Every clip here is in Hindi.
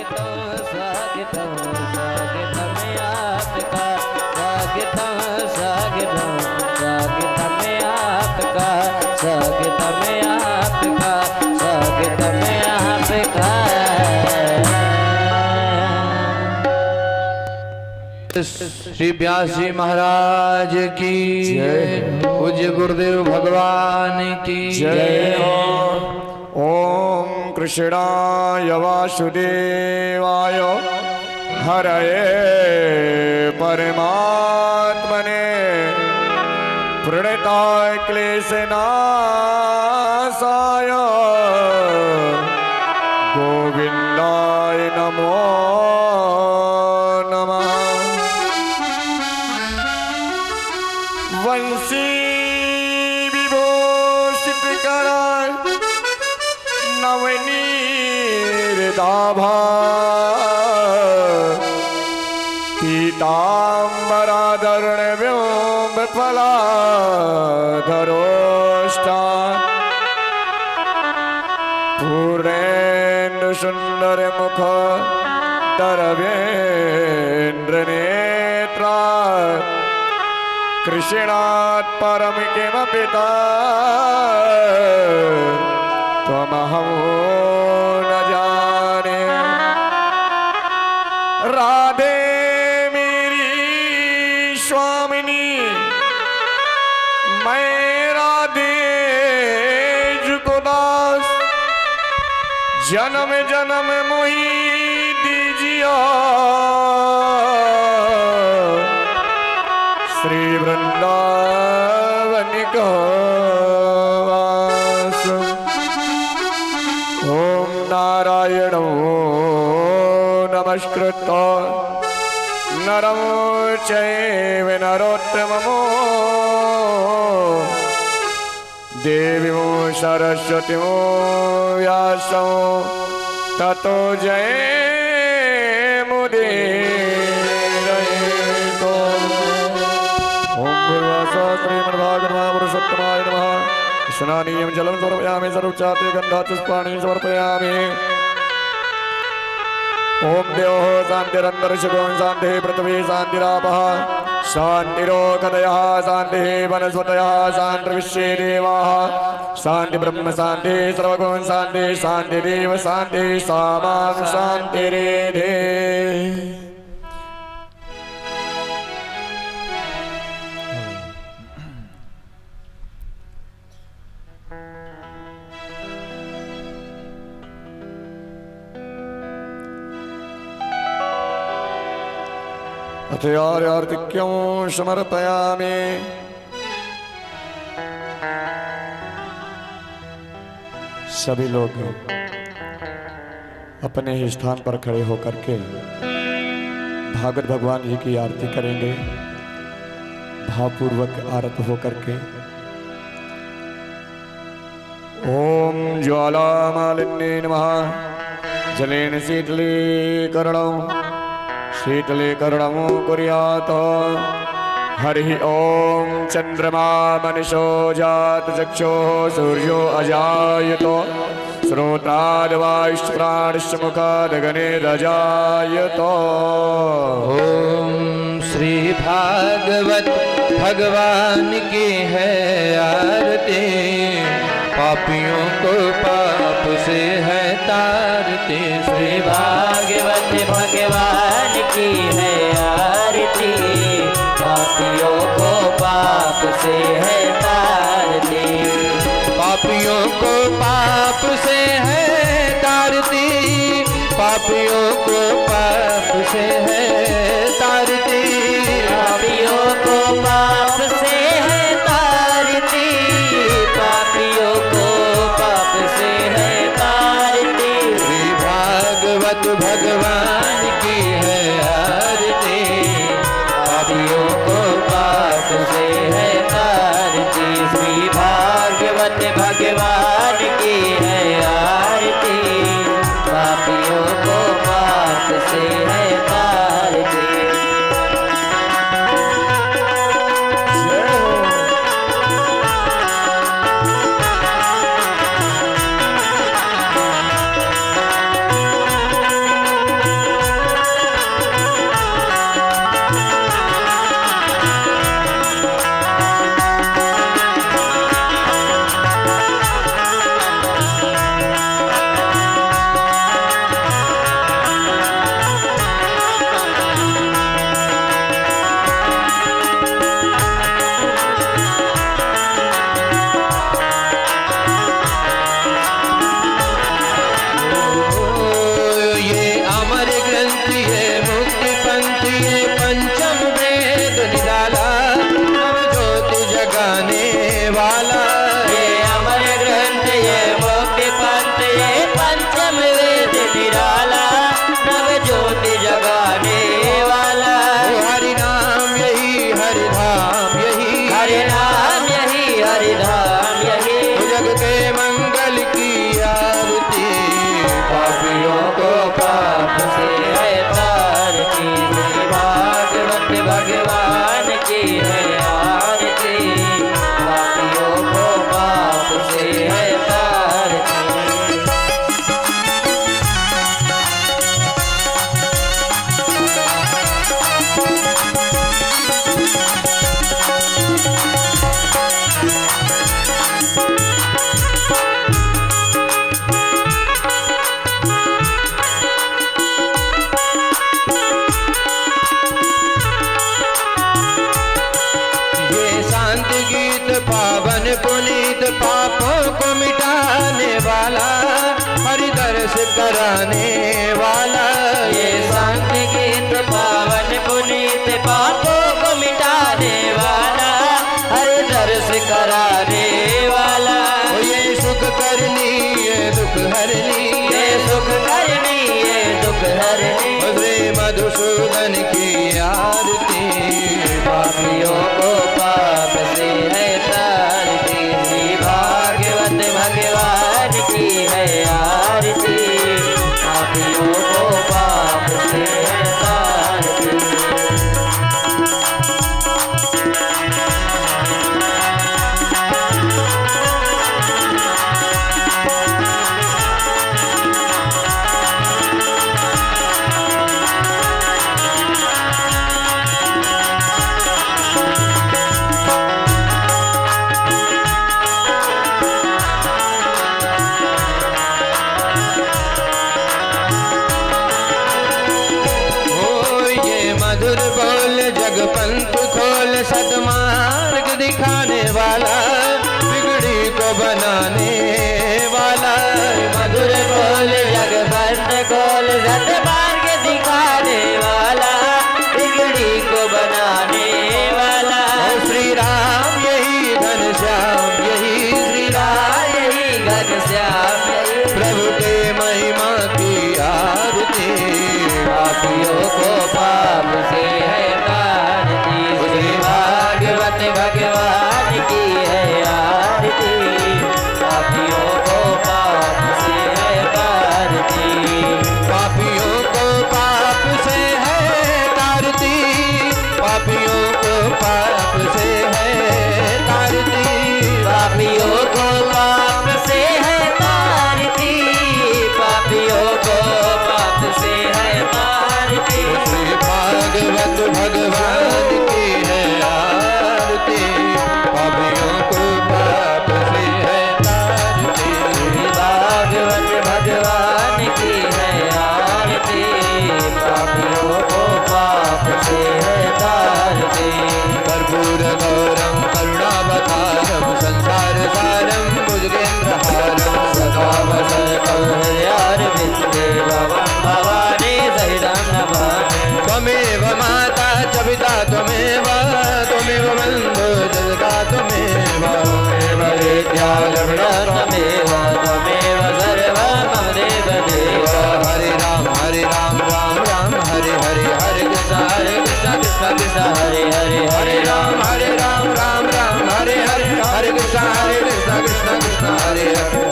स्वागतम स्वागतम आपका स्वागतम स्वागतम स्वागतम आपका स्वागतम आपका स्वागतम आपका। श्री व्यास जी महाराज की जय। पूज्य गुरुदेव भगवान की जय। ओम कृष्णाय वासुदेवाय हरये परमात्मने प्रणताय क्लेशनाशाय गोविंदाय नमो नमः। वंशी विभूषित कराय नवनीरदाभा पीताम्बराधरणव्योमफलाधरोष्टा पूर्णेन्दु सुंदर मुख तरवेन्द्रनेत्रा कृष्णात् परम किमपि त्वमहं न जाने। राधे मेरी स्वामिनी मैं राधे जुको दास जन्म जन्म मोही दीजिया श्री वृंदावन को वास। ओम नारायण नमस्कृत्य नरं चैव नरोत्तमं देवीं सरस्वतीं व्यासं ततो जयमुदीरयेत्। ओम भूर्भुवस्सुः श्रीमद्भागवतपुरुषोत्तमाय नमः। स्नानीयं जलं समर्पयामि सर्वोच्चाते गन्धात् पुष्पाणि समर्पयामि। ओम देवो शांतिरंतरिक्षगो शांति पृथ्वी शांतिरापः शांतिरोषधयः शांतिः वनस्पतयः शान्तिर्विश्वे देवाः शांति ब्रह्म शांति सर्वगुण शांति शांतिरेव शांति सामा शांतिरेधे। अथयार्तिक्यं समर्पयामि। सभी लोग अपने ही स्थान पर खड़े होकर के भागवत भगवान जी की आरती करेंगे। भावपूर्वक आरत होकर के ओम ज्वालामालिन्ये नमः। जलेन शीतलीकरणं शीतलीकरणं कुर्यात्। हरि ओम चंद्रमा मनुषो जात चक्षुः सूर्यो अजायत श्रोत्राद्वायुष्प्राणस्य मुखादगनेरजायत। ओम श्री भागवत भगवान की है आरती। पापियों को पाप से है तारती। श्री भागवत भगवान की है आरती। पापियों को पाप से है तारती। पापियों को पाप से है तारती। पापियों को पाप से है तारती। पापियों को पाप से है तारती। पापियों को पाप से है तारती। श्री भागवत भगवान की है आरती। पापियों को पाप से है तारती। श्री भागवत भगवान की है आरती। पापियों को पाप से है तारती। पुनीत पापों को मिटाने वाला, हरि दर्श कराने वाला। ये संत गीत पावन पुनीत पापों को मिटाने वाला, हर दर्श कराने वाला। ये सुख करनी ये दुख हरनी, ये सुख करनी ये दुख हरनी। श्री मधुसूदन की आरती, पापियों को पाप से है तारती, श्री भागवत भगवान की है आरती। पापियों को पाप से है तारती। मधुर बोल जगपंथ खोल, सदमार्ग दिखाने वाला, बिगड़ी को बनाने वाला। मधुर बोल जगपंथ खोल, सदमार्ग दिखाने वाला, बिगड़ी को बनाने वाला। श्री राम यही घनश्याम, यही श्री राम यही घनश्याम, प्रभु के महिमा की आरती। पापियों को पाप से है तारती, श्री भागवत भगवान की है आरती। पापियों को पाप से है तारती, पापियों को पाप से है तारती, पापियों को पाप से है तारती। पापियों को पाप से है तारती, पापियों को पाप से है तारती। श्री भागवत भगवान की है आरती, पापियों को पाप से है तारती। श्री भागवत भगवान की है आरती, पापियों को पाप से है तारती। कर्पूर गौरम करुणावतारम, संसार सारम भुजगेन्द्रहारम, सदा वसंतम हृदयारविंदे भवं भवानी सहितं नमामि। त्वमेव माता च पिता त्वमेव, त्वमेव बन्धो जगता त्वमेव, त्वमेव विद्या द्रविणं त्वमेव, त्वमेव सर्वं मम देवदेव। हरे राम राम राम हरे हरे, हरे कृष्ण कृष्ण कृष्ण हरे हरे, हरे राम राम हरे हरे, हरे कृष्ण कृष्ण कृष्ण हरे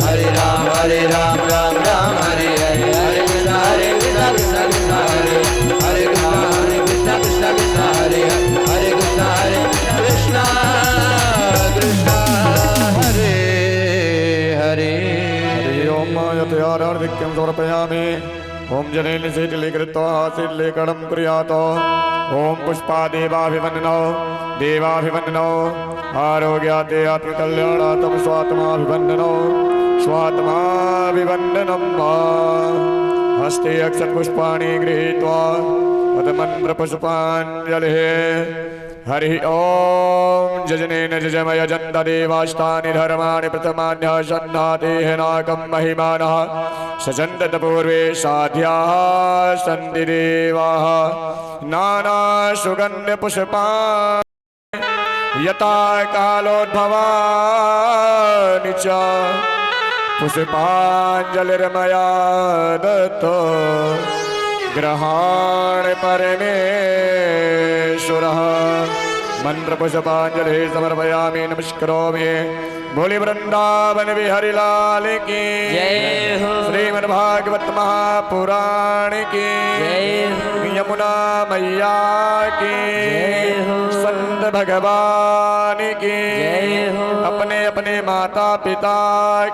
हरे राम राम हरे हरे, हरे कृष्ण कृष्ण कृष्ण हरे हरे कृष्ण कृष्ण कृष्ण हरे हरे कृष्ण कृष्ण कृष्ण हरे हरे। हरि ओम यथार्थिक्यं समर्पयामि। ओम जनेन शीतले कृत्वा शीतलेकणं कुर्यात्। ओम पुष्पादेवाभिवन्दनो देवाभिवन्दनो आरोग्याते आत्मकल्याणार्थं स्वात्माभिवन्दनो स्वात्माभिवन्दनं वा। हस्ते अक्षतपुष्पाणि गृहीत्वा पद्मन्त्रपुष्पाञ्जलिः। हरि ओम जजनेन जजमय जन्त देवास्तानि धर्माणि प्रथमान्यः सन्नातेः नाकं महिमानः सचन्दत पूर्वे साध्याः सन्ति देवाः नाना सुगन्धपुष्पाणि यथा कालोद्भवानि च पुष्पाञ्जलिर्मया दत्तो ग्रहाण परमेश्वरः। मंत्रपुष्पांजलि समर्पयामि नमस्करोमि। बोले वृंदावन बिहारी लाल की जय हो। श्रीमद्भागवत महापुराण की जय हो। यमुना मैया की जय हो। संत भगवान की जय हो। अपने अपने माता पिता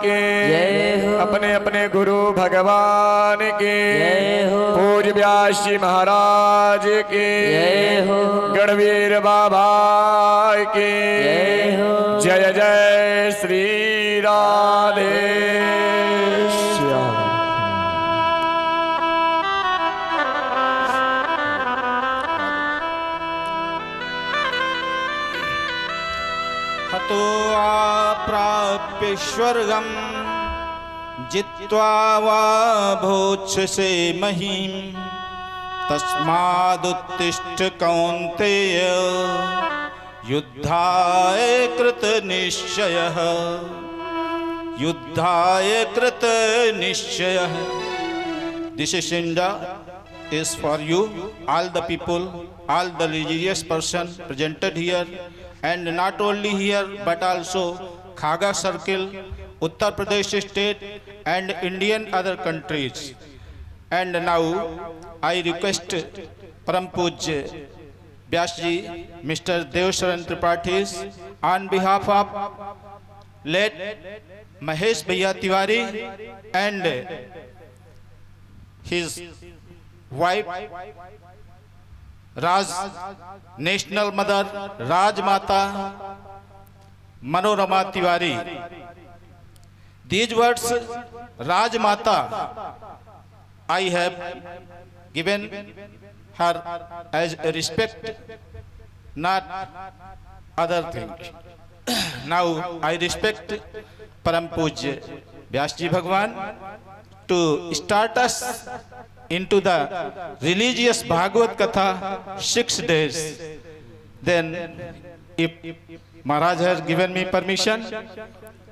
के जय हो। अपने अपने गुरु भगवान के जय हो। पूज्य व्यास जी महाराज के जय हो। गणवीर बाबा के जय हो। जय जय श्री राधे श्याम। हतो प्राण प्राप्य स्वर्गं जित्वा वा भोक्षसे महीम् तस्मादुत्तिष्ठ कौन्तेय युद्धाय कृतनिश्चयः युद्धाय कृतनिश्चयः। This agenda is for you, all the people, all the religious person presented here, and not only here but also Khaga circle, Uttar Pradesh state and Indian other countries. And now I request Param Pujya Vyasji, Mr. Devsharan Tripathi, on behalf of late Mahesh Bhaiya Tiwari and his wife Raj, national mother Raj Mata Manorama Tiwari. These words Raj Mata I have given her as a respect, not other thing. Now I respect Param Pujya Vyasji Bhagwan to start us into the religious Bhagavad Katha 6 days. Then if Maharaj has given me permission,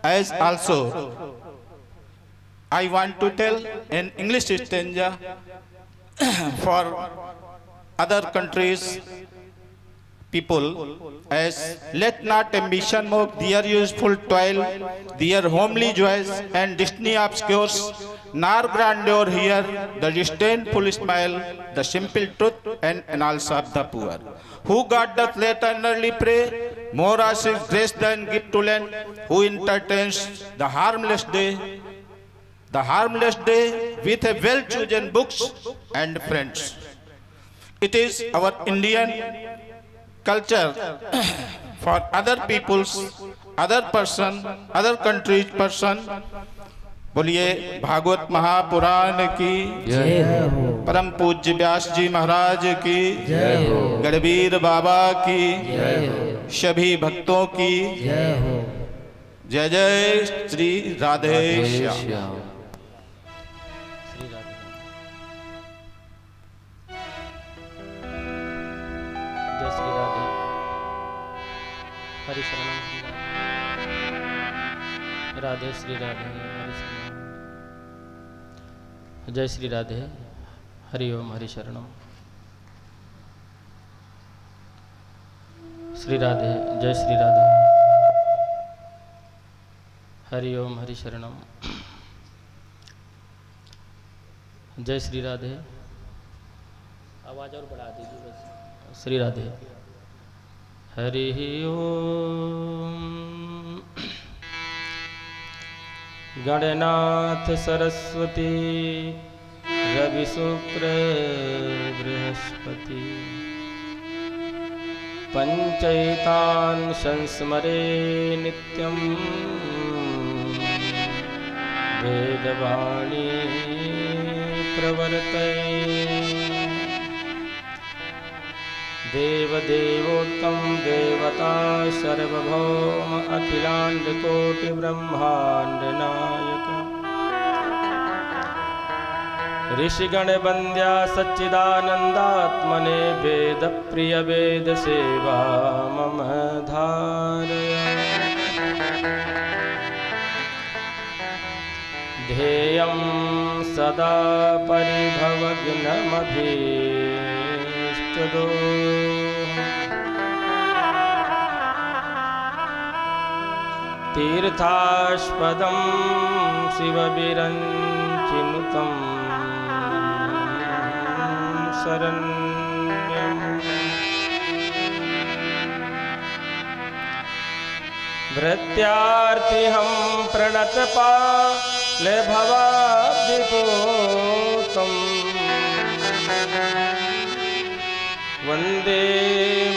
as also I want to tell in English stanza for other countries people, as let not ambition mock their useful toil, their homely joys and destiny obscures, nor grandeur here the disdainful smile, the simple truth and annals of the poor. Who God doth let earnestly pray, more asks grace than gift to lend, who entertains the harmless day with a well-chosen books and friends. It is our Indian culture for other peoples, other person, other countries person. बोलिए भागवत महापुराण की जय हो, परम पूज्य व्यास जी महाराज की जय हो, गढ़वीर बाबा की जय हो, सभी भक्तों की जय हो। जय जय श्री राधे श्याम। श्याम। जय श्री राधे। हरि शरणम राधे श्री राधे हरि शरणम। जय श्री राधे हरि ओम हरि शरणम। श्री राधे जय श्री राधे हरि ओम हरि शरणम। जय श्री राधे। आवाज़ और बढ़ा दीजिए बस। श्री राधे हरि ओम। गणनाथ सरस्वती रवि शुक्र बृहस्पति पंचैतान संस्मरे नित्यं वेदवाणी प्रवर्तये। देवदेवोत्तम देवता सर्वभौम अखिलांड कोटि ब्रह्मांड नायक ऋषिगण वंद्या सच्चिदानंदात्मने वेद प्रिय वेद सेवा मम धारया। ध्येयं सदा परिभवग्नमभीष्टदो तीर्थास्पदं शिवविरञ्चिनुतं शरण्यम्। भृत्यार्थिहं प्रणतपालभवाब्धिपोतं वन्दे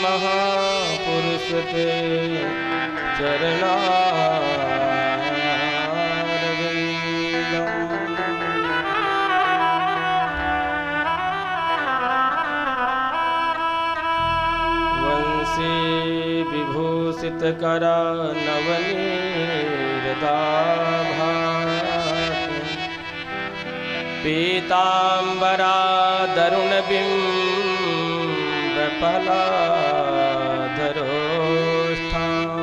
महापुरुषते चरणारविन्दम्। वंशी विभूषितकरा नवनीरदाक्षाः यदा भाति पीताम्बरादरुणबिम्बफलाधरोष्ठाम्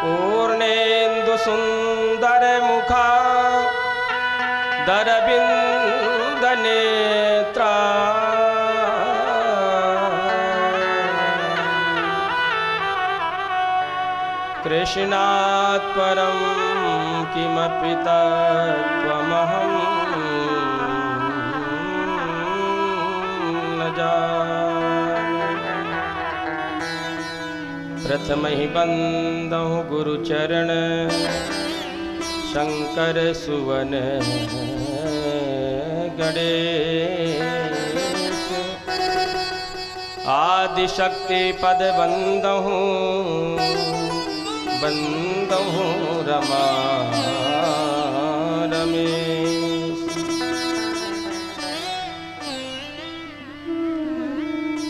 पूर्णेन्दुसुन्दरमुखा दरबिन्दनेत्रा कृष्णात् परं किमपि तत्त्वमहं न जाने। प्रथमहि बन्दहु गुरुचरण शंकर सुवन गणेश आदिशक्ति पद बंदहु रमा रमेश।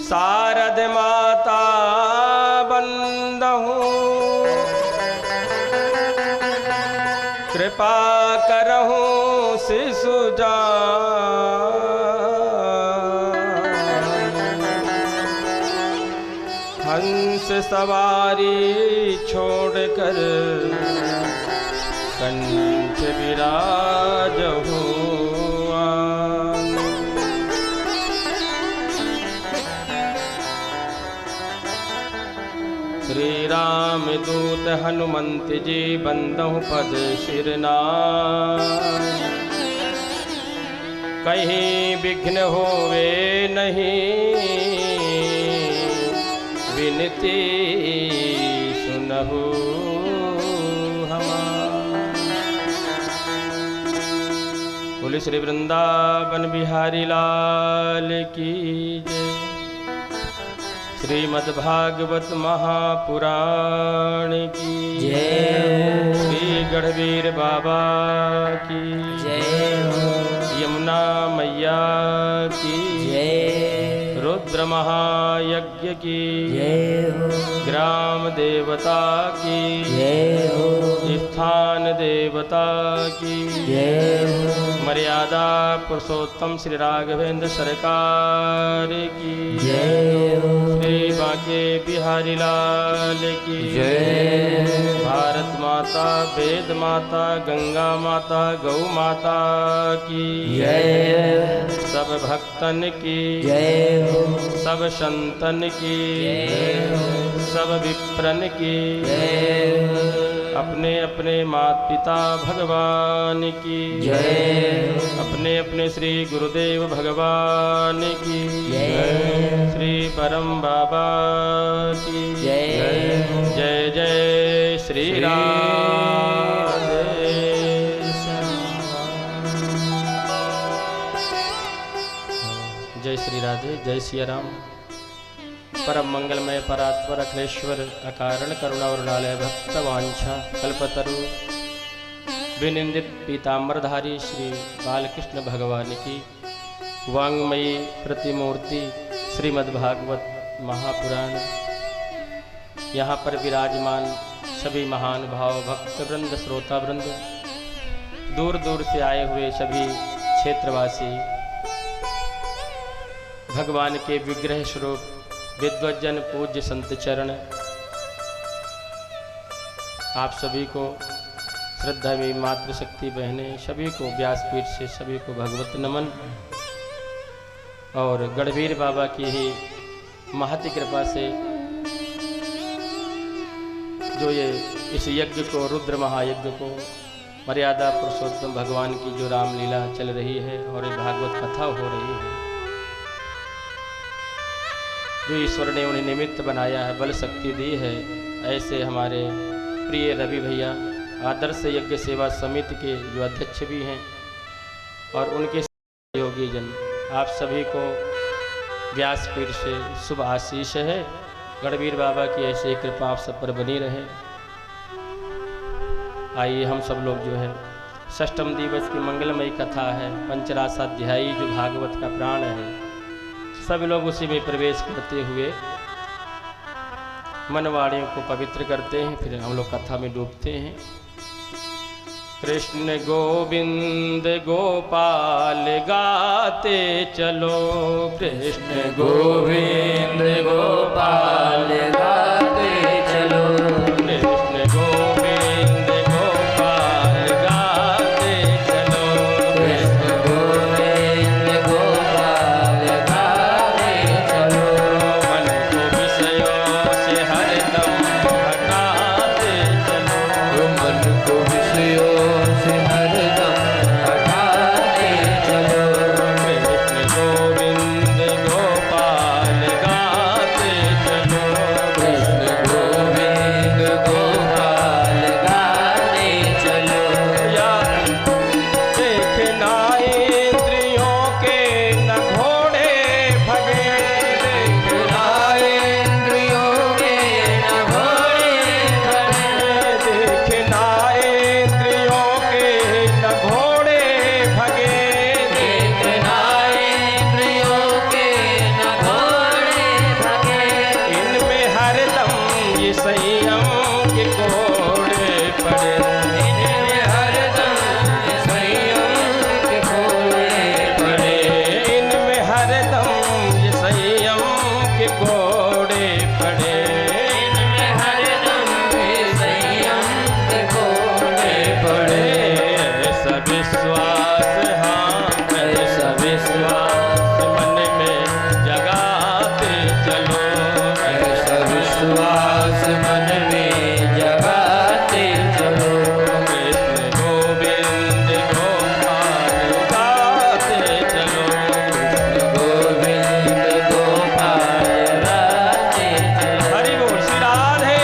शारद माता बंदहु कृपा करहु शिशु हंस सवारी छोड़कर कंठ विराजहु आन। श्री राम दूत हनुमंत जी बंदहु पद शिरनाय। कहीं विघ्न होवे नहीं विनती सुनहु हमार। बोले श्री वृंदावन बिहारी लाल की जय। श्रीमद्भागवत महापुराण की जय। श्री गढ़वीर बाबा की जय। यमुना मैया की जय। रुद्र महायज्ञ की जय हो। ग्राम देवता की जय हो। स्थान देवता की जय हो। मर्यादा पुरुषोत्तम श्री राघवेंद्र सरकार की जय हो। श्री बांके बिहारी लाल की जय। भारत माता वेद माता गंगा माता गौ माता की जय। सब भक्तन की जय हो। सब संतन की जय हो। सब विप्रन की जय हो। अपने अपने माता पिता भगवान की जय। अपने अपने श्री गुरुदेव भगवान की जय। श्री परम बाबा की जय। जय जय श्री राधे जय श्री राधे जय सिया राम। परम मंगलमय परात्पर अखिलेश्वर अकारण करुणा वरुणालय भक्त वांछा कल्पतरु विनिंदित पीताम्बरधारी श्री बालकृष्ण भगवान की वांगमयी प्रतिमूर्ति श्रीमद्भागवत महापुराण। यहाँ पर विराजमान सभी महान भाव भक्त वृंद श्रोता वृंद दूर दूर से आए हुए सभी क्षेत्रवासी भगवान के विग्रह स्वरूप विद्वज्जन पूज्य संत चरण आप सभी को श्रद्धा में मातृशक्ति बहनें सभी को व्यासपीठ से सभी को भगवत नमन। और गढ़वीर बाबा की ही महती कृपा से जो ये इस यज्ञ को रुद्र महायज्ञ को मर्यादा पुरुषोत्तम भगवान की जो रामलीला चल रही है और ये भागवत कथा हो रही है जो ईश्वर ने उन्हें निमित्त बनाया है बल शक्ति दी है। ऐसे हमारे प्रिय रवि भैया आदर्श यज्ञ सेवा समिति के जो अध्यक्ष भी हैं और उनके सहयोगी जन आप सभी को व्यासपीठ से शुभ आशीष है। गढ़वीर बाबा की ऐसी कृपा आप सब पर बनी रहे। आइए हम सब लोग जो है षष्ठम दिवस की मंगलमयी कथा है पंचरासाध्यायी जो भागवत का प्राण है सभी लोग उसी में प्रवेश करते हुए मनवाड़ियों को पवित्र करते हैं, फिर हम लोग कथा में डूबते हैं। कृष्ण गोविंद गोपाल गाते चलो, कृष्ण गोविंद गोपाल गाते चलो, कृष्ण गोविंद गोपाल गाते चलो, कृष्ण गोविंद गोपाल गाते चलो, मन को विषयों से हरदम हटाते चलो, मन को विषयों से हरदम हटाते चलो, कृष्ण गोविंद गोपाल गाते चलो, कृष्ण गोविंद गोपाल गाते चलो, या देखना इंद्रियों के न घोड़े भगे, देखना इंद्रियों के न घोड़े भगे, देखना इंद्रियों के न घोड़े भगे, देखना इंद्रियों के न घोड़े भगे, इनमें हरदम ये संयम के घोड़े पड़े, इनमें हरदम संयम के घोड़े पड़े, इनमें हरदम ये संयम के घोड़े पड़े, इनमें हरदम संयम के घोड़े पड़े, ऐसा विश्वास हाँ ऐसा विश्वास मन में जगाते चलो, ऐसा विश्वास मन में जगाते चलो, कृष्ण गोविंद गोपाल गाते चलो, गोविंद गोपाल गाते चलो। हरि बोल श्री राधे।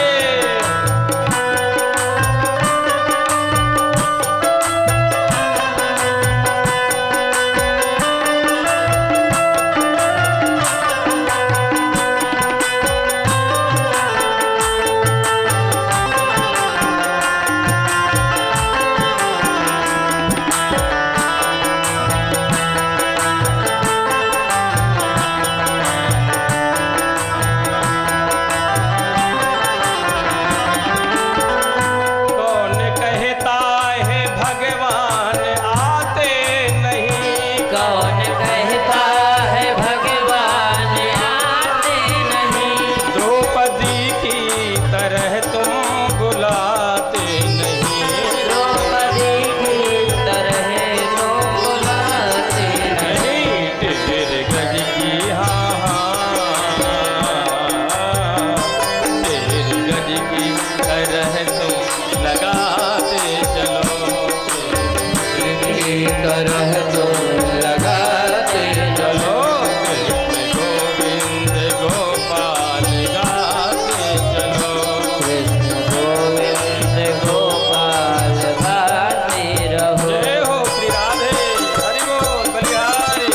कौन कहता है भगवान आते नहीं, कौन कहता है भगवान आते नहीं, द्रौपदी की तरह तुम बुलाते नहीं, द्रौपदी की तरह तो बुलाते नहीं, नहीं तेरे गज की हाँ तेरे गज की तरह तुम लगाते चलो, की तरह तो लगाते चलो, कृष्ण गोविंद गोपाल गाते चलो, कृष्ण गोविंद गोपाल गाते रहो। जय हो श्री राधे, हरि बोल बलिहारी।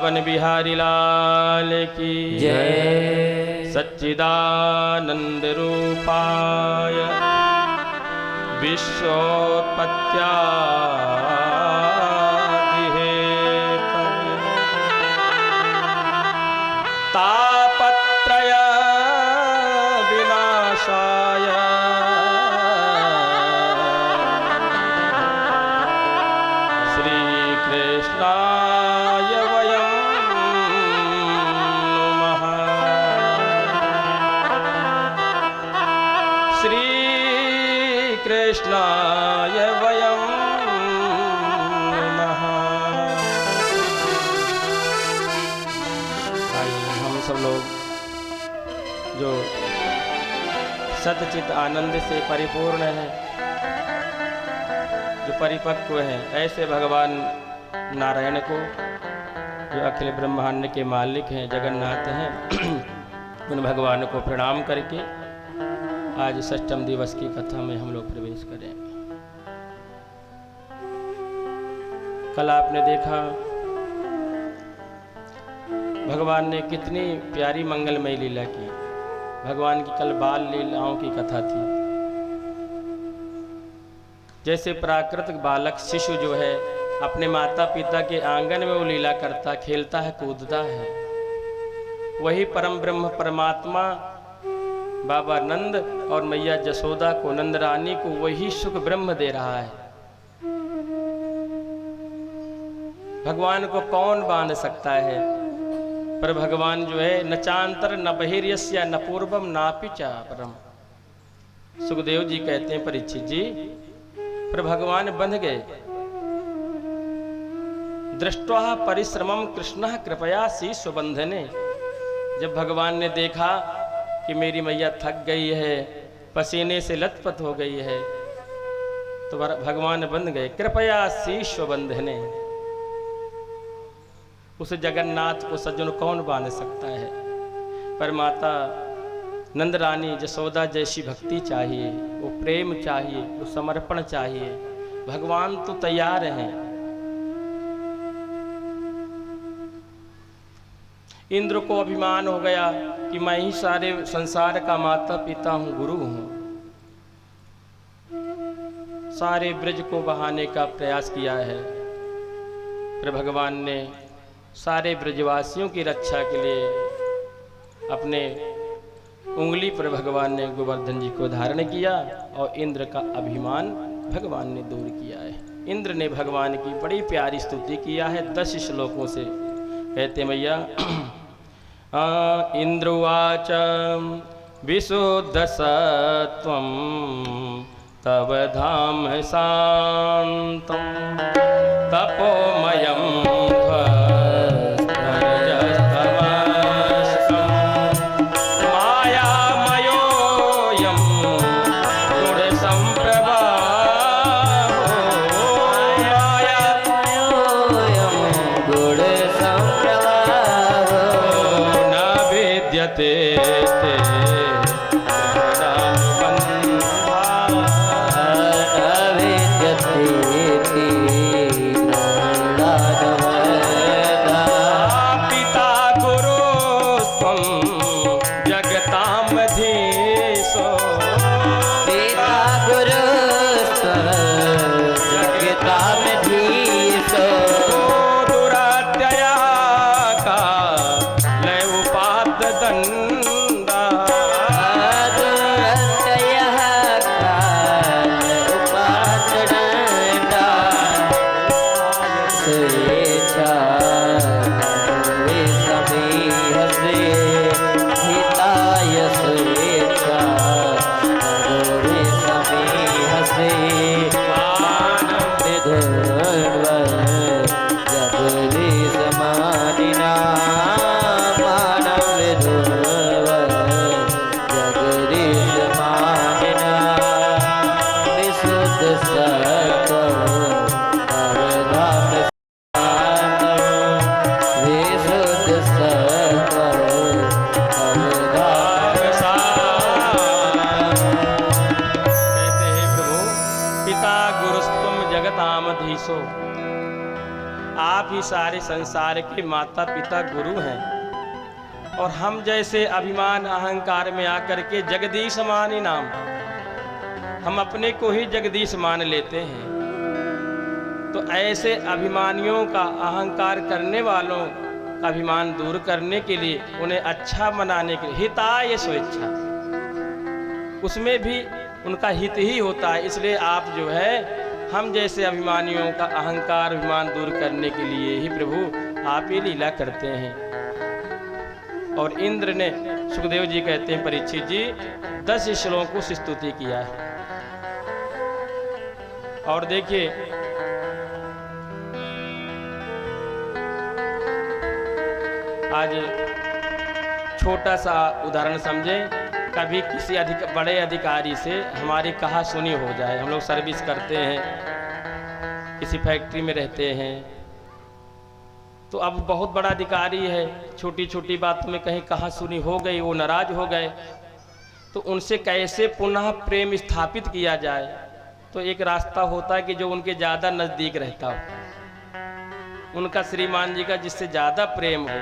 वृंदावन बिहारी लाल की जय सच्चिदानंद रूपाय विश्वोत्पत्त्यादिहेतवे तापत्रय विनाशाय श्रीकृष्णाय वयं नमः। श्रीकृष्णाय वयं नमः। आइए हम सब लोग जो सतचित आनंद से परिपूर्ण है, जो परिपक्व है, ऐसे भगवान नारायण को, जो अखिल ब्रह्मांड के मालिक हैं, जगन्नाथ हैं, उन भगवान को प्रणाम करके आज षष्ठम दिवस की कथा में हम लोग प्रवेश करें। कल आपने देखा भगवान ने कितनी प्यारी मंगलमयी लीला की। भगवान की कल बाल लीलाओं की कथा थी। जैसे प्राकृतिक बालक शिशु जो है अपने माता पिता के आंगन में वो लीला करता, खेलता है, कूदता है, वही परम ब्रह्म परमात्मा बाबा नंद और मैया जसोदा को, नंद रानी को वही सुख ब्रह्म दे रहा है। भगवान को कौन बांध सकता है? पर भगवान जो है न चांतर न बहिर्यस्य न पूर्वम नापि च परम। सुखदेव जी कहते हैं परीक्षित जी, पर भगवान बंध गए। दृष्ट्वा परिश्रमम कृष्ण कृपया शीश बंधने। जब भगवान ने देखा कि मेरी मैया थक गई है, पसीने से लथपथ हो गई है, तो भगवान बंध गए। कृपया शीश बंधने। उस जगन्नाथ को सज्जन कौन बांध सकता है? पर माता नंद रानी जसोदा जैसी भक्ति चाहिए, वो प्रेम चाहिए, वो समर्पण चाहिए। भगवान तो तैयार हैं। इंद्र को अभिमान हो गया कि मैं ही सारे संसार का माता पिता हूं, गुरु हूं। सारे ब्रज को बहाने का प्रयास किया है, पर भगवान ने सारे ब्रजवासियों की रक्षा के लिए अपने उंगली पर भगवान ने गोवर्धन जी को धारण किया और इंद्र का अभिमान भगवान ने दूर किया है। इंद्र ने भगवान की बड़ी प्यारी स्तुति किया है 10 श्लोकों से। कहते मैया इंद्रुवाच विशुद्ध सत्वं तव धाम शांतं तपोमयं आप ही सारे संसार के माता पिता गुरु हैं, और हम जैसे अभिमान अहंकार में आकर के जगदीश मानी नाम, हम अपने को ही जगदीश मान लेते हैं। तो ऐसे अभिमानियों का, अहंकार करने वालों का अभिमान दूर करने के लिए, उन्हें अच्छा बनाने के लिए हिताय स्वेच्छा, उसमें भी उनका हित ही होता है। इसलिए आप जो है हम जैसे अभिमानियों का अहंकार अभिमान दूर करने के लिए ही प्रभु आप ये लीला करते हैं। और इंद्र ने, सुखदेव जी कहते हैं परीक्षित जी, 10 श्लोकों से स्तुति किया है। और देखिए आज छोटा सा उदाहरण समझें। कभी किसी बड़े अधिकारी से हमारी कहा सुनी हो जाए, हम लोग सर्विस करते हैं, किसी फैक्ट्री में रहते हैं, तो अब बहुत बड़ा अधिकारी है, छोटी छोटी बातों में कहीं कहा सुनी हो गई, वो नाराज हो गए, तो उनसे कैसे पुनः प्रेम स्थापित किया जाए। तो एक रास्ता होता है कि जो उनके ज़्यादा नज़दीक रहता हो, उनका श्रीमान जी का जिससे ज़्यादा प्रेम हो,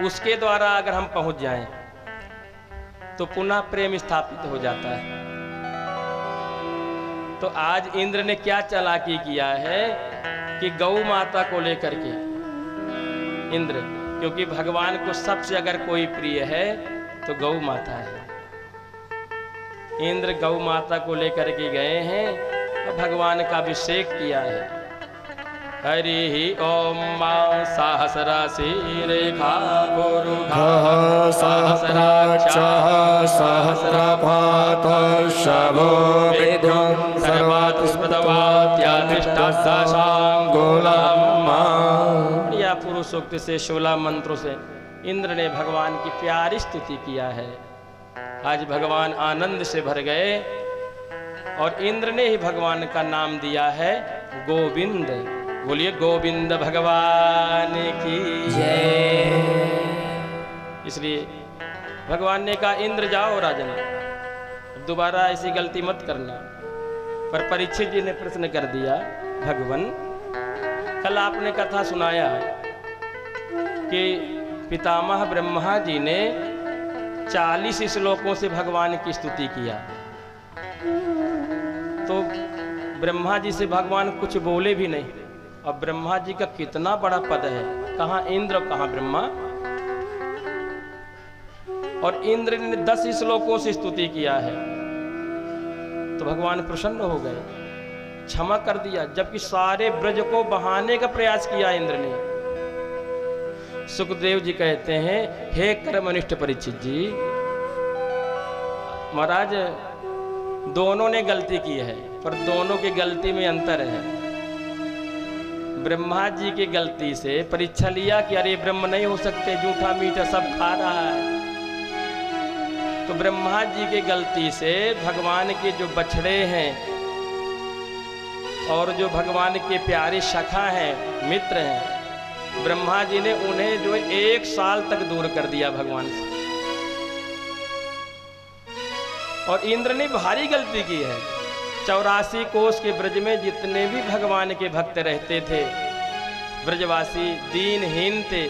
उसके द्वारा अगर हम पहुंच जाएं तो पुनः प्रेम स्थापित हो जाता है। तो आज इंद्र ने क्या चालाकी किया है कि गौ माता को लेकर के, इंद्र, क्योंकि भगवान को सबसे अगर कोई प्रिय है तो गौ माता है, इंद्र गौ माता को लेकर के गए हैं और भगवान का अभिषेक किया है। हरि ओम मां सहस्रासी रेखा गुरु सहस्राक्ष सहस्रपात शभो विद्युं सर्वात्मदवात्यातिष्ठांगुलम्। या पुरुषोक्त से 16 मंत्रों से इंद्र ने भगवान की प्यारी स्तुति किया है। आज भगवान आनंद से भर गए और इंद्र ने ही भगवान का नाम दिया है गोविंद। बोलिए गोविंद भगवान की जय। इसलिए भगवान ने कहा इंद्र जाओ राजन, अब दोबारा ऐसी गलती मत करना। पर परीक्षित जी ने प्रश्न कर दिया, भगवान कल आपने कथा सुनाया कि पितामह ब्रह्मा जी ने 40 श्लोकों से भगवान की स्तुति किया, तो ब्रह्मा जी से भगवान कुछ बोले भी नहीं। अब ब्रह्मा जी का कितना बड़ा पद है, कहाँ इंद्र कहाँ ब्रह्मा। और इंद्र ने 10 श्लोकों से स्तुति किया है, तो भगवान प्रसन्न हो गए, क्षमा कर दिया। जबकि सारे ब्रज को बहाने का प्रयास किया इंद्र ने। सुखदेव जी कहते हैं, हे कर्मनिष्ठ परीक्षित जी, महाराज दोनों ने गलती की है, पर दोनों की गलती में अंतर है। ब्रह्मा जी की गलती से परीक्षा लिया कि अरे ब्रह्म नहीं हो सकते, जूठा मीठा सब खा रहा है। तो ब्रह्मा जी की गलती से भगवान के जो बछड़े हैं और जो भगवान के प्यारे सखा हैं, मित्र हैं, ब्रह्मा जी ने उन्हें जो 1 साल तक दूर कर दिया भगवान से। और इंद्र ने भारी गलती की है। 84 कोस के ब्रज में जितने भी भगवान के भक्त रहते थे, ब्रजवासी दीनहीन थे,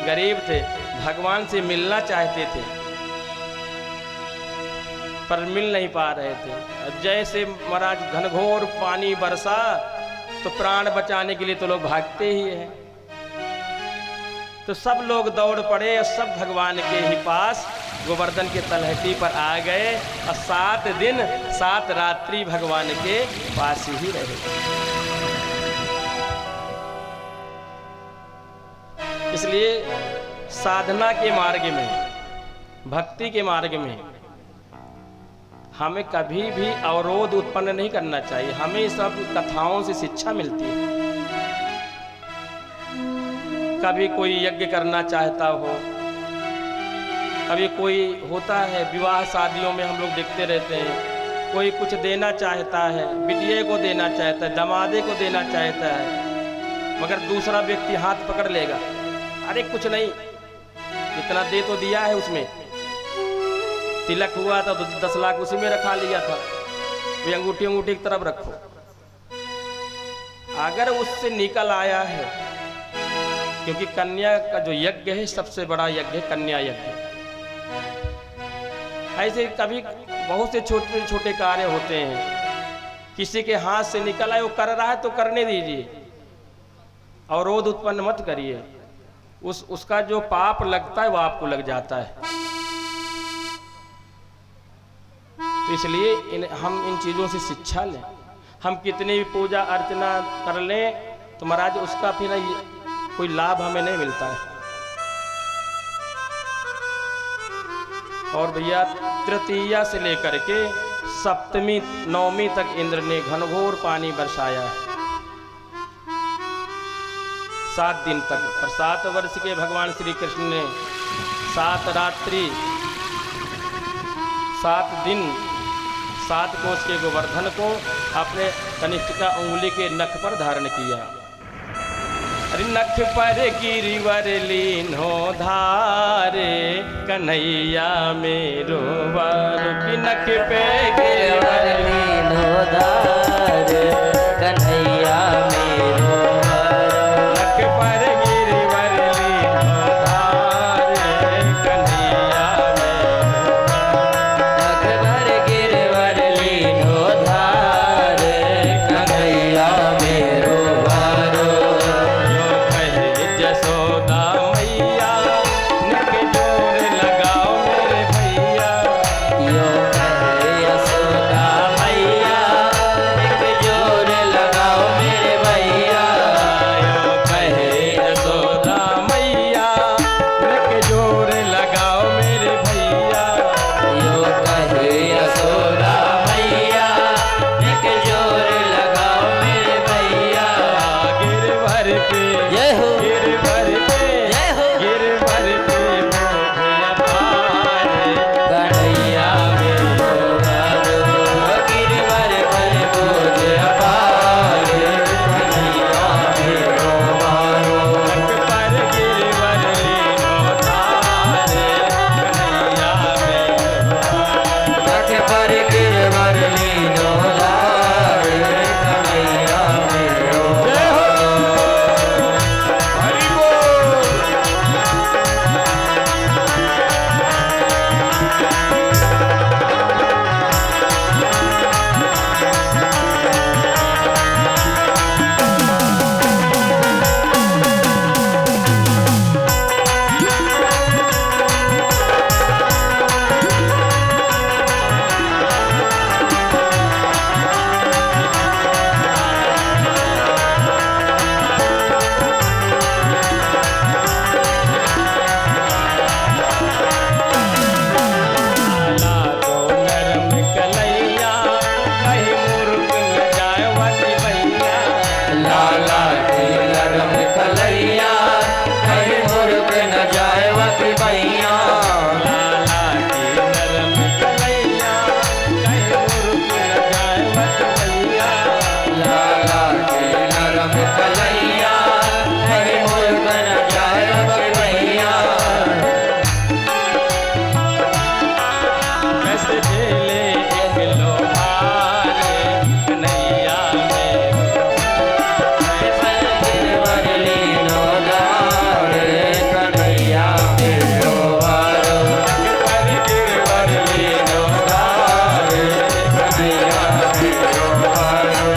गरीब थे, भगवान से मिलना चाहते थे पर मिल नहीं पा रहे थे। जैसे महाराज घनघोर पानी बरसा तो प्राण बचाने के लिए तो लोग भागते ही हैं, तो सब लोग दौड़ पड़े और सब भगवान के ही पास गोवर्धन के तलहटी पर आ गए और 7 दिन 7 रात्रि भगवान के पास ही रहे। इसलिए साधना के मार्ग में, भक्ति के मार्ग में हमें कभी भी अवरोध उत्पन्न नहीं करना चाहिए। हमें सब कथाओं से शिक्षा मिलती है। कभी कोई यज्ञ करना चाहता हो, कभी कोई होता है विवाह शादियों में हम लोग देखते रहते हैं, कोई कुछ देना चाहता है, बिटिया को देना चाहता है, दमादे को देना चाहता है, मगर दूसरा व्यक्ति हाथ पकड़ लेगा, अरे कुछ नहीं, इतना दे तो दिया है, उसमें तिलक हुआ था तो 10 लाख उसी में रखा लिया था, वे अंगूठी की तरफ रखो। अगर उससे निकल आया है, क्योंकि कन्या का जो यज्ञ है सबसे बड़ा यज्ञ है कन्या यज्ञ। ऐसे कभी बहुत से छोटे छोटे कार्य होते हैं, किसी के हाथ से निकल आए, वो कर रहा है तो करने दीजिए और क्रोध उत्पन्न मत करिए। उसका जो पाप लगता है वो आपको लग जाता है। तो इसलिए हम इन चीज़ों से शिक्षा लें। हम कितनी भी पूजा अर्चना कर लें तो महाराज उसका फिर कोई लाभ हमें नहीं मिलता है। और भैया तृतीया से लेकर के सप्तमी नवमी तक इंद्र ने घनघोर पानी बरसाया है, 7 दिन तक। और 7 वर्ष के भगवान श्री कृष्ण ने 7 रात्रि 7 दिन 7 कोस के गोवर्धन को अपने कनिष्ठ का उंगली के नख पर धारण किया। अरे नख पर गिरिवर लीन हो धारे कन्हैया मेरो वारो की नख पे गिरिवर लीन हो धारे कन्हैया मेरो वारो। नख पर गिरिवर लीन हो धारे कन्हैया मेरो। नख पर गिरिवर लीन हो धारे कन्हैया मेरो वारो। यशोदा मैया निक जोर लगाओ मेरे भैया, यो कहे यशोदा मैया निक जोर लगाओ मेरे भैया, यो कहे यशोदा मैया निक जोर लगाओ मेरे भैया, यो कहे यशोदा मैया निक जोर लगाओ मेरे भैया। गिरवर पे जय हो, गिरवर पे जय हो, गिरवर पे मोह अपार कन्हैया मेरो वारो। गिरवर पर बोझ अपार कन्हैया मेरो वारो। नख पर गिरवर लीनो धारे कन्हैया मेरो वारो। नख पर गिरवर लीनो धारे कन्हैया मेरो वारो। हरि बोल। लाला को नरम कलैया कहीं मूर्ख न जाए वती भैया। लाला की नरम कलैया कहीं मूर्ख न जाए वती भैया। लाला की नरम कलैया कहीं मूर्ख न जाए वती भैया। लाला की नरम कलैया कहीं मूर्ख न जाए वती भैया। कैसे झेले एक लोहारे कन्हैया मेरो। कैसे गिरवर लीनो धारे कन्हैया मेरो वारो। कैसे गिरवर लीनो धारे कन्हैया मेरो वारो।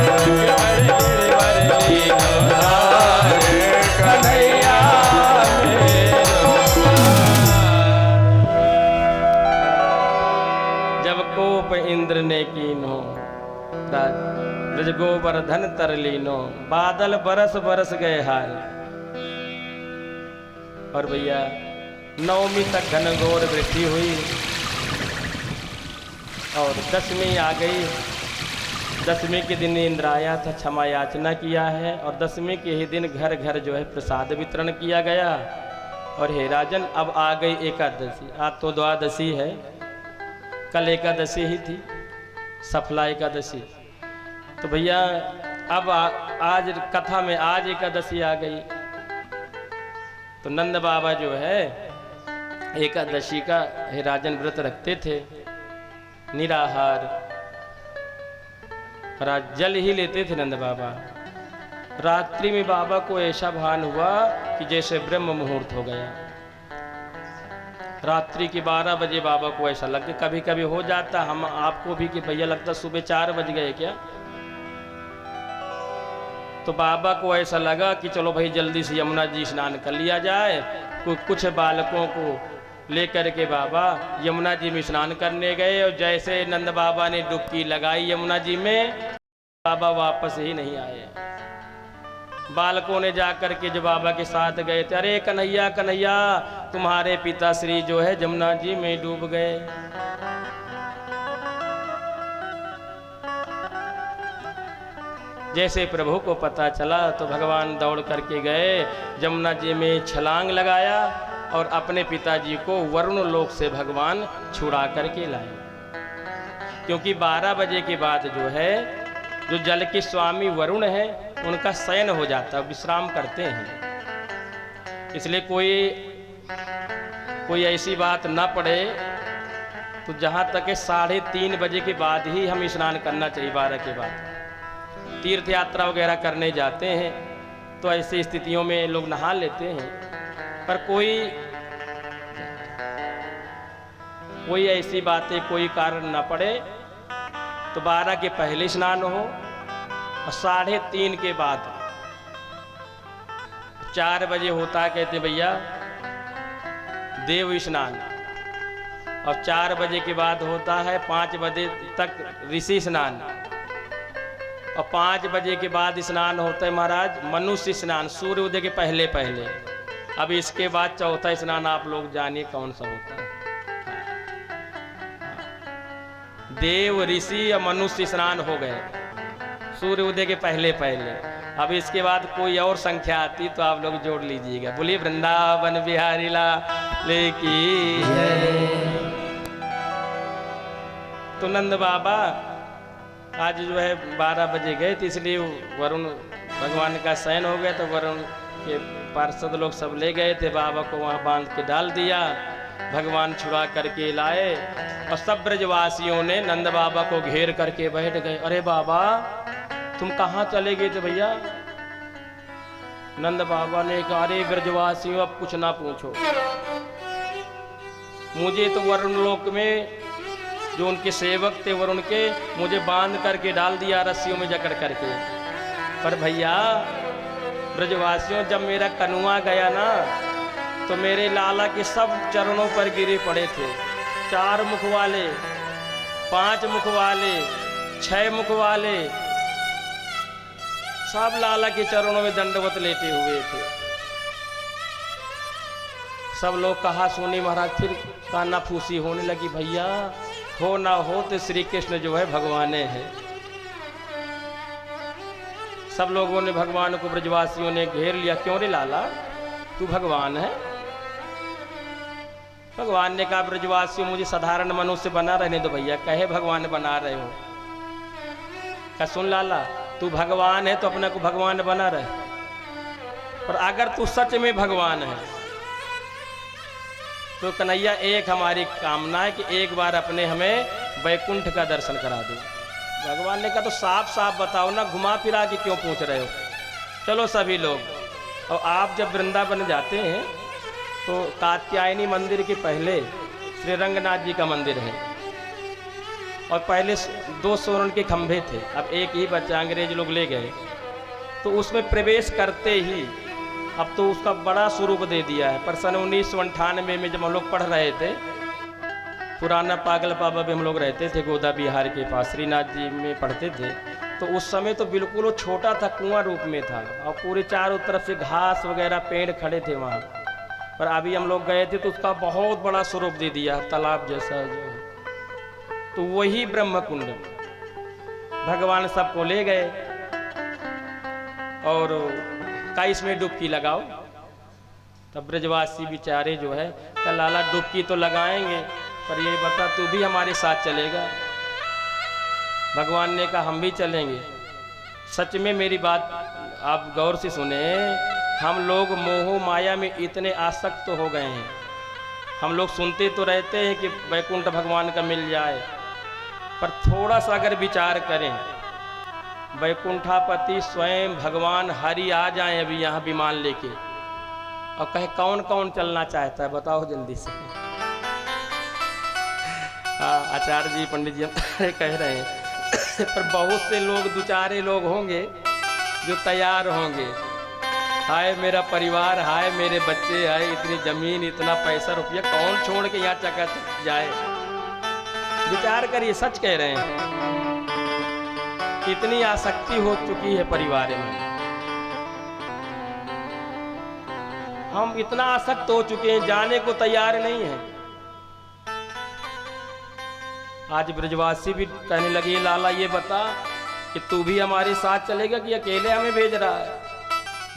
कैसे गिरवर लीनो धारे कन्हैया मेरो वारो। जब कोप इंद्र ने कीनो ब्रज गोवर्धन तर लीनो। बादल बरस बरस गए हाल। और भैया नवमी तक घनघोर वृष्टि हुई और दशमी आ गई। दशमी के दिन इंद्र आया था, क्षमा याचना किया है। और दशमी के ही दिन घर घर जो है प्रसाद वितरण किया गया। और हे राजन, अब आ गई एकादशी। आज तो द्वादशी है, कल एकादशी ही थी, सफला एकादशी। तो भैया अब आज कथा में आज एकादशी आ गई। तो नंद बाबा जो है एकादशी का हे राजन व्रत रखते थे, निराहार, और आज जल ही लेते थे नंद बाबा। रात्रि में बाबा को ऐसा भान हुआ कि जैसे ब्रह्म मुहूर्त हो गया। रात्रि के 12 बजे बाबा को ऐसा लग, कभी कभी हो जाता हम आपको भी कि भैया लगता सुबह 4 बज गए क्या। तो बाबा को ऐसा लगा कि चलो भाई जल्दी से यमुना जी स्नान कर लिया जाए। कुछ बालकों को लेकर के बाबा यमुना जी में स्नान करने गए और जैसे नंद बाबा ने डुबकी लगाई यमुना जी में, बाबा वापस ही नहीं आए। बालकों ने जाकर के जो बाबा के साथ गए थे, अरे कन्हैया कन्हैया तुम्हारे पिताश्री जो है यमुना जी में डूब गए। जैसे प्रभु को पता चला तो भगवान दौड़ करके गए, यमुना जी में छलांग लगाया और अपने पिताजी को वरुण लोक से भगवान छुड़ा करके लाए। क्योंकि 12 बजे के बाद जो है जो जल के स्वामी वरुण है उनका शयन हो जाता है, विश्राम करते हैं। इसलिए कोई ऐसी बात ना पड़े तो जहाँ तक है 3:30 बजे के बाद ही हम स्नान करना चाहिए। 12 के बाद तीर्थ यात्रा वगैरह करने जाते हैं तो ऐसी स्थितियों में लोग नहा लेते हैं, पर कोई ऐसी बातें कोई कारण ना पड़े तो 12 के पहले स्नान हो और 3:30 के बाद 4 बजे होता है, कहते भैया देव स्नान, और 4 बजे के बाद होता है 5 बजे तक ऋषि स्नान, और 5 बजे के बाद स्नान होता है महाराज मनुष्य स्नान, सूर्य उदय के पहले पहले। अब इसके बाद चौथा स्नान आप लोग जानिए कौन सा होता है। देव ऋषि या मनुष्य स्नान हो गए सूर्य उदय के पहले पहले। अब इसके बाद कोई और संख्या आती तो आप लोग जोड़ लीजिएगा। बोलिए वृंदावन बिहारी लाल की जय। तो नंद बाबा आज जो है 12 बजे गए थे, इसलिए वरुण भगवान का शयन हो गया तो वरुण के पार्षद लोग सब ले गए थे, बाबा को वहाँ बांध के डाल दिया। भगवान छुड़ा करके लाए और सब ब्रजवासियों ने नंद बाबा को घेर करके बैठ गए। अरे बाबा तुम कहाँ चले गए थे भैया? नंद बाबा ने कहा अरे ब्रजवासियों अब कुछ ना पूछो, मुझे तो वरुण लोक में जो उनके सेवक थे वरुण के, मुझे बांध करके डाल दिया रस्सियों में जकड़ करके। पर भैया ब्रजवासियों जब मेरा कनुआ गया ना तो मेरे लाला के सब चरणों पर गिरे पड़े थे। 4 मुख वाले, 5 मुख वाले, 6 मुख वाले, सब लाला के चरणों में दंडवत लेटे हुए थे। सब लोग कहा सुनी महाराज, फिर काना फूसी होने लगी। भैया हो ना हो तो श्री कृष्ण जो है भगवान है। सब लोगों ने भगवान को ब्रजवासियों ने घेर लिया। क्यों रे लाला तू भगवान है? भगवान ने कहा ब्रजवासियों मुझे साधारण मनुष्य बना रहने दो भैया, कहे भगवान बना रहे हो। क्या सुन लाला, तू भगवान है तो अपने को भगवान बना रहे, पर अगर तू सच में भगवान है तो कन्हैया एक हमारी कामना है कि एक बार अपने हमें वैकुंठ का दर्शन करा दो। भगवान ने कहा तो साफ साफ बताओ ना, घुमा फिरा के क्यों पूछ रहे हो? चलो सभी लोग। और आप जब वृंदावन जाते हैं तो कात्यायनी मंदिर के पहले श्री रंगनाथ जी का मंदिर है, और पहले 2 स्वर्ण के खंभे थे, अब एक ही बच्चा अंग्रेज लोग ले गए। तो उसमें प्रवेश करते ही अब तो उसका बड़ा स्वरूप दे दिया है। पर सन 1998 में जब हम लोग पढ़ रहे थे, पुराना पागल बाबा भी हम लोग रहते थे गोदा बिहार के पास, श्रीनाथ जी में पढ़ते थे, तो उस समय तो बिल्कुल वो छोटा था, कुआं रूप में था, और पूरे चारों तरफ से घास वगैरह पेड़ खड़े थे वहाँ। पर अभी हम लोग गए थे तो उसका बहुत बड़ा स्वरूप दे दिया, तालाब जैसा जो है। तो वही ब्रह्म कुंड भगवान सबको ले गए और का इसमें डुबकी लगाओ। तब ब्रजवासी बेचारे जो है कल लाला डुबकी तो लगाएंगे, पर ये बता तू भी हमारे साथ चलेगा? भगवान ने कहा हम भी चलेंगे। सच में मेरी बात आप गौर से सुने, हम लोग मोह माया में इतने आसक्त हो गए हैं। हम लोग सुनते तो रहते हैं कि वैकुंठ भगवान का मिल जाए, पर थोड़ा सा अगर विचार करें वैकुंठापति स्वयं भगवान हरि आ जाएं अभी यहाँ विमान लेके और कहे कौन कौन चलना चाहता है बताओ जल्दी से। हाँ आचार्य जी पंडित जी कह रहे हैं पर बहुत से लोग दुचारे लोग होंगे जो तैयार होंगे। हाय मेरा परिवार, हाय मेरे बच्चे, हाय इतनी जमीन, इतना पैसा रुपया कौन छोड़ के यहाँ चका जाए। विचार करिए, सच कह रहे हैं। इतनी आसक्ति हो चुकी है परिवार में, हम इतना आसक्त हो चुके हैं, जाने को तैयार नहीं है। आज ब्रजवासी भी कहने लगे लाला ये बता कि तू भी हमारे साथ चलेगा कि अकेले हमें भेज रहा है।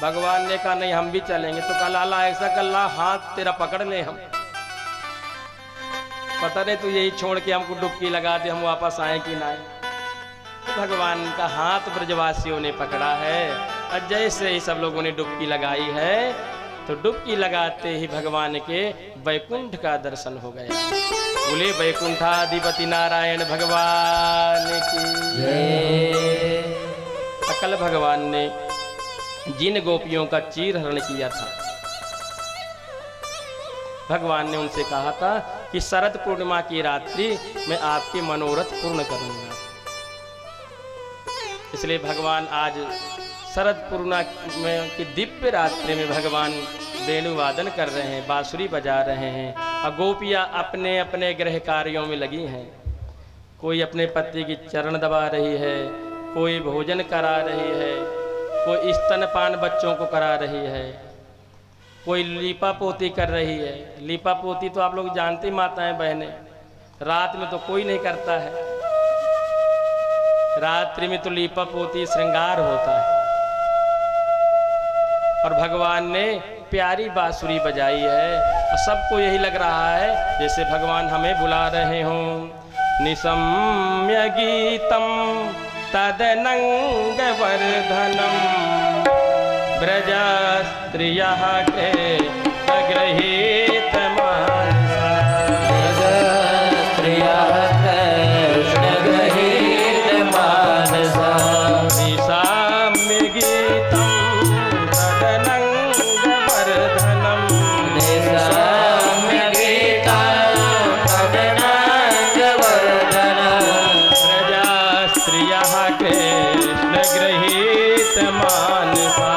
भगवान ने कहा नहीं हम भी चलेंगे। तो कहा लाला ऐसा कर ला, हाथ तेरा पकड़ ले, हम पता नहीं तू यही छोड़ के हमको डुबकी लगा दे, हम वापस आए कि ना आए। तो भगवान का हाथ ब्रजवासियों ने पकड़ा है और जैसे ही सब लोगों ने डुबकी लगाई है तो डुबकी लगाते ही भगवान के वैकुंठ का दर्शन हो गया। बोले वैकुंठाधिपति नारायण भगवान की जय। अकल भगवान ने जिन गोपियों का चीर हरण किया था, भगवान ने उनसे कहा था कि शरद पूर्णिमा की रात्रि में आपके मनोरथ पूर्ण करूंगा। इसलिए भगवान आज शरद पूर्णिमा की दिव्य रात्रि में भगवान वेणु वादन कर रहे हैं, बांसुरी बजा रहे हैं और गोपियां अपने अपने गृह कार्यों में लगी हैं। कोई अपने पति की चरण दबा रही है, कोई भोजन करा रही है, कोई स्तनपान बच्चों को करा रही है, कोई लीपा पोती कर रही है। लीपा पोती तो आप लोग जानते, माताएं बहनें, रात में तो कोई नहीं करता है, रात्रि में तो लीपा पोती श्रृंगार होता है। और भगवान ने प्यारी बांसुरी बजाई है और सबको यही लग रहा है जैसे भगवान हमें बुला रहे हों। निशम्य गीतम तदनंग वर्धनम ब्रजा स्त्रियः के अग्रहीत मानसा। निशम्य गीतम तदनंग वर्धनम कृष्ण गृहीत मानसा।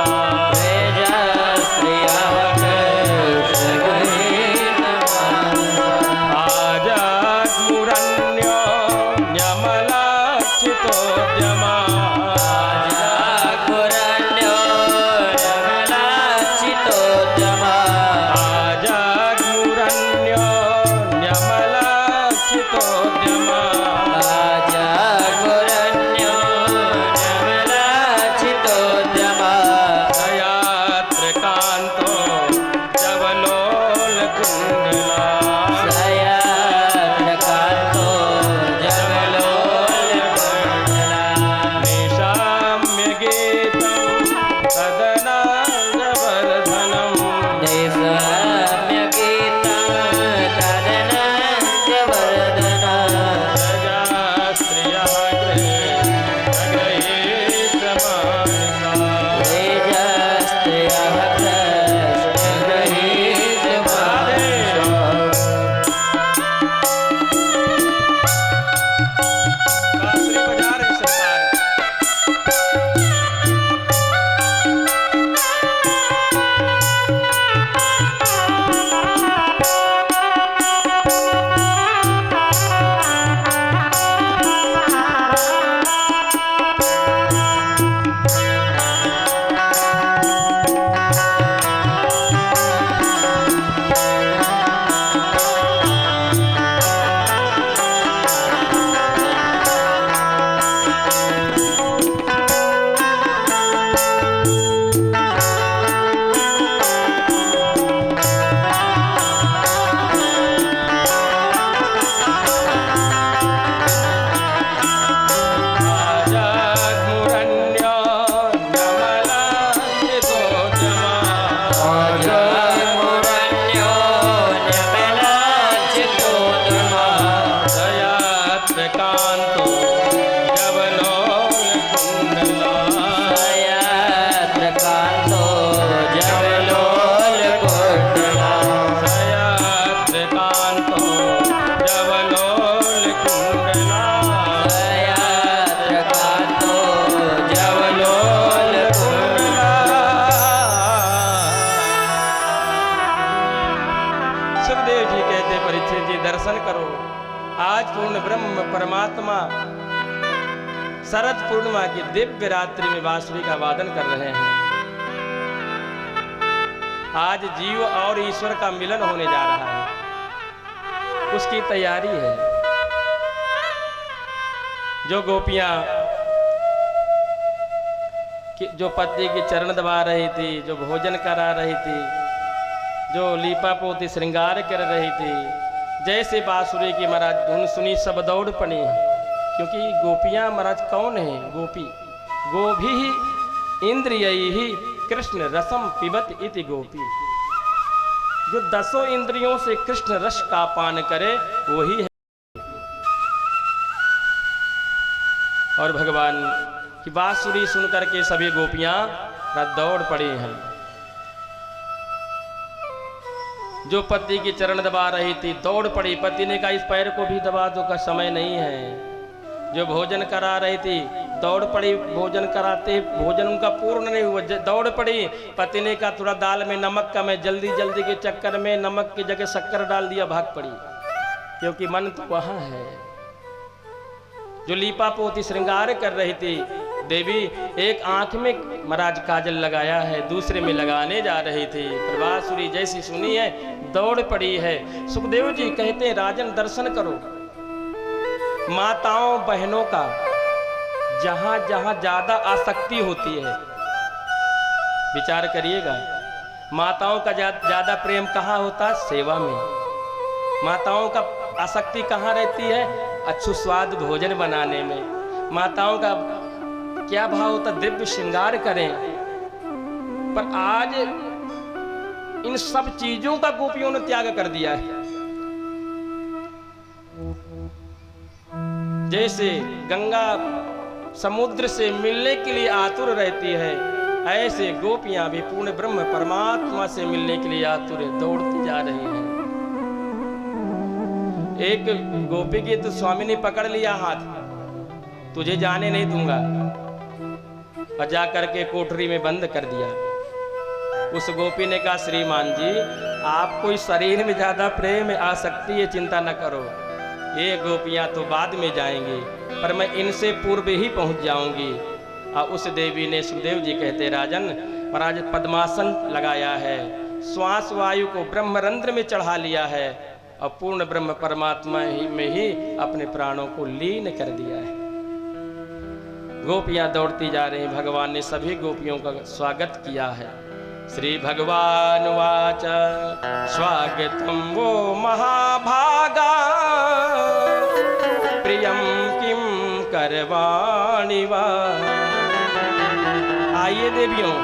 आज पूर्ण ब्रह्म परमात्मा शरद पूर्णिमा की दिव्य रात्रि में बांसुरी का वादन कर रहे हैं। आज जीव और ईश्वर का मिलन होने जा रहा है, उसकी तैयारी है। जो गोपियां जो पति की चरण दबा रही थी, जो भोजन करा रही थी, जो लीपा पोती श्रृंगार कर रही थी, जैसे बांसुरी की महाराज धुन सुनी सब दौड़ पड़ी। क्योंकि गोपियां महाराज कौन है? गोपी गोभी ही इंद्रियई ही कृष्ण रसम पिबत इति गोपी। जो 10 इंद्रियों से कृष्ण रस का पान करे वही है। और भगवान की बांसुरी सुनकर के सभी गोपियां दौड़ पड़ी हैं। जो पति की चरण दबा रही थी दौड़ पड़ी। पति ने कहा इस पैर को भी दबा दो, का समय नहीं है। जो भोजन करा रही थी दौड़ पड़ी, भोजन कराते भोजन उनका पूर्ण नहीं हुआ, दौड़ पड़ी। पति ने कहा थोड़ा दाल में नमक कम है, जल्दी जल्दी के चक्कर में नमक की जगह शक्कर डाल दिया, भाग पड़ी। क्योंकि मन तो वहां है। जो लीपा पोती श्रृंगार कर रही थी देवी, एक आंख में महाराज काजल लगाया है, दूसरे में लगाने जा रही थी। बांसुरी जैसी सुनी है दौड़ पड़ी है। सुखदेव जी कहते हैं राजन दर्शन करो। माताओं बहनों का जहां जहां ज्यादा आसक्ति होती है, विचार करिएगा, माताओं का ज्यादा प्रेम कहाँ होता है? सेवा में। माताओं का आसक्ति कहाँ रहती है? अच्छु स्वाद भोजन बनाने में। माताओं का क्या भाव होता? दिव्य श्रृंगार करें। पर आज इन सब चीजों का गोपियों ने त्याग कर दिया है। जैसे गंगा समुद्र से मिलने के लिए आतुर रहती है, ऐसे गोपियां भी पूर्ण ब्रह्म परमात्मा से मिलने के लिए आतुर दौड़ती जा रही हैं। एक गोपी की तो स्वामी ने पकड़ लिया हाथ, तुझे जाने नहीं दूंगा, और जा करके कोठरी में बंद कर दिया। उस गोपी ने कहा श्रीमान जी आपको इस शरीर में ज्यादा प्रेम आसक्ति है, चिंता न करो, ये गोपियां तो बाद में जाएंगी, पर मैं इनसे पूर्व ही पहुंच जाऊंगी। और उस देवी ने, सुखदेव जी कहते राजन, महाराज पद्मासन लगाया है, श्वास वायु को ब्रह्मरंध्र में चढ़ा लिया है, और पूर्ण ब्रह्म परमात्मा ही में ही अपने प्राणों को लीन कर दिया है। गोपियां दौड़ती जा रही, भगवान ने सभी गोपियों का स्वागत किया है। श्री भगवान वाच स्वागतम वो महाभागा प्रियम किम करवाणि वा। आइए देवियों,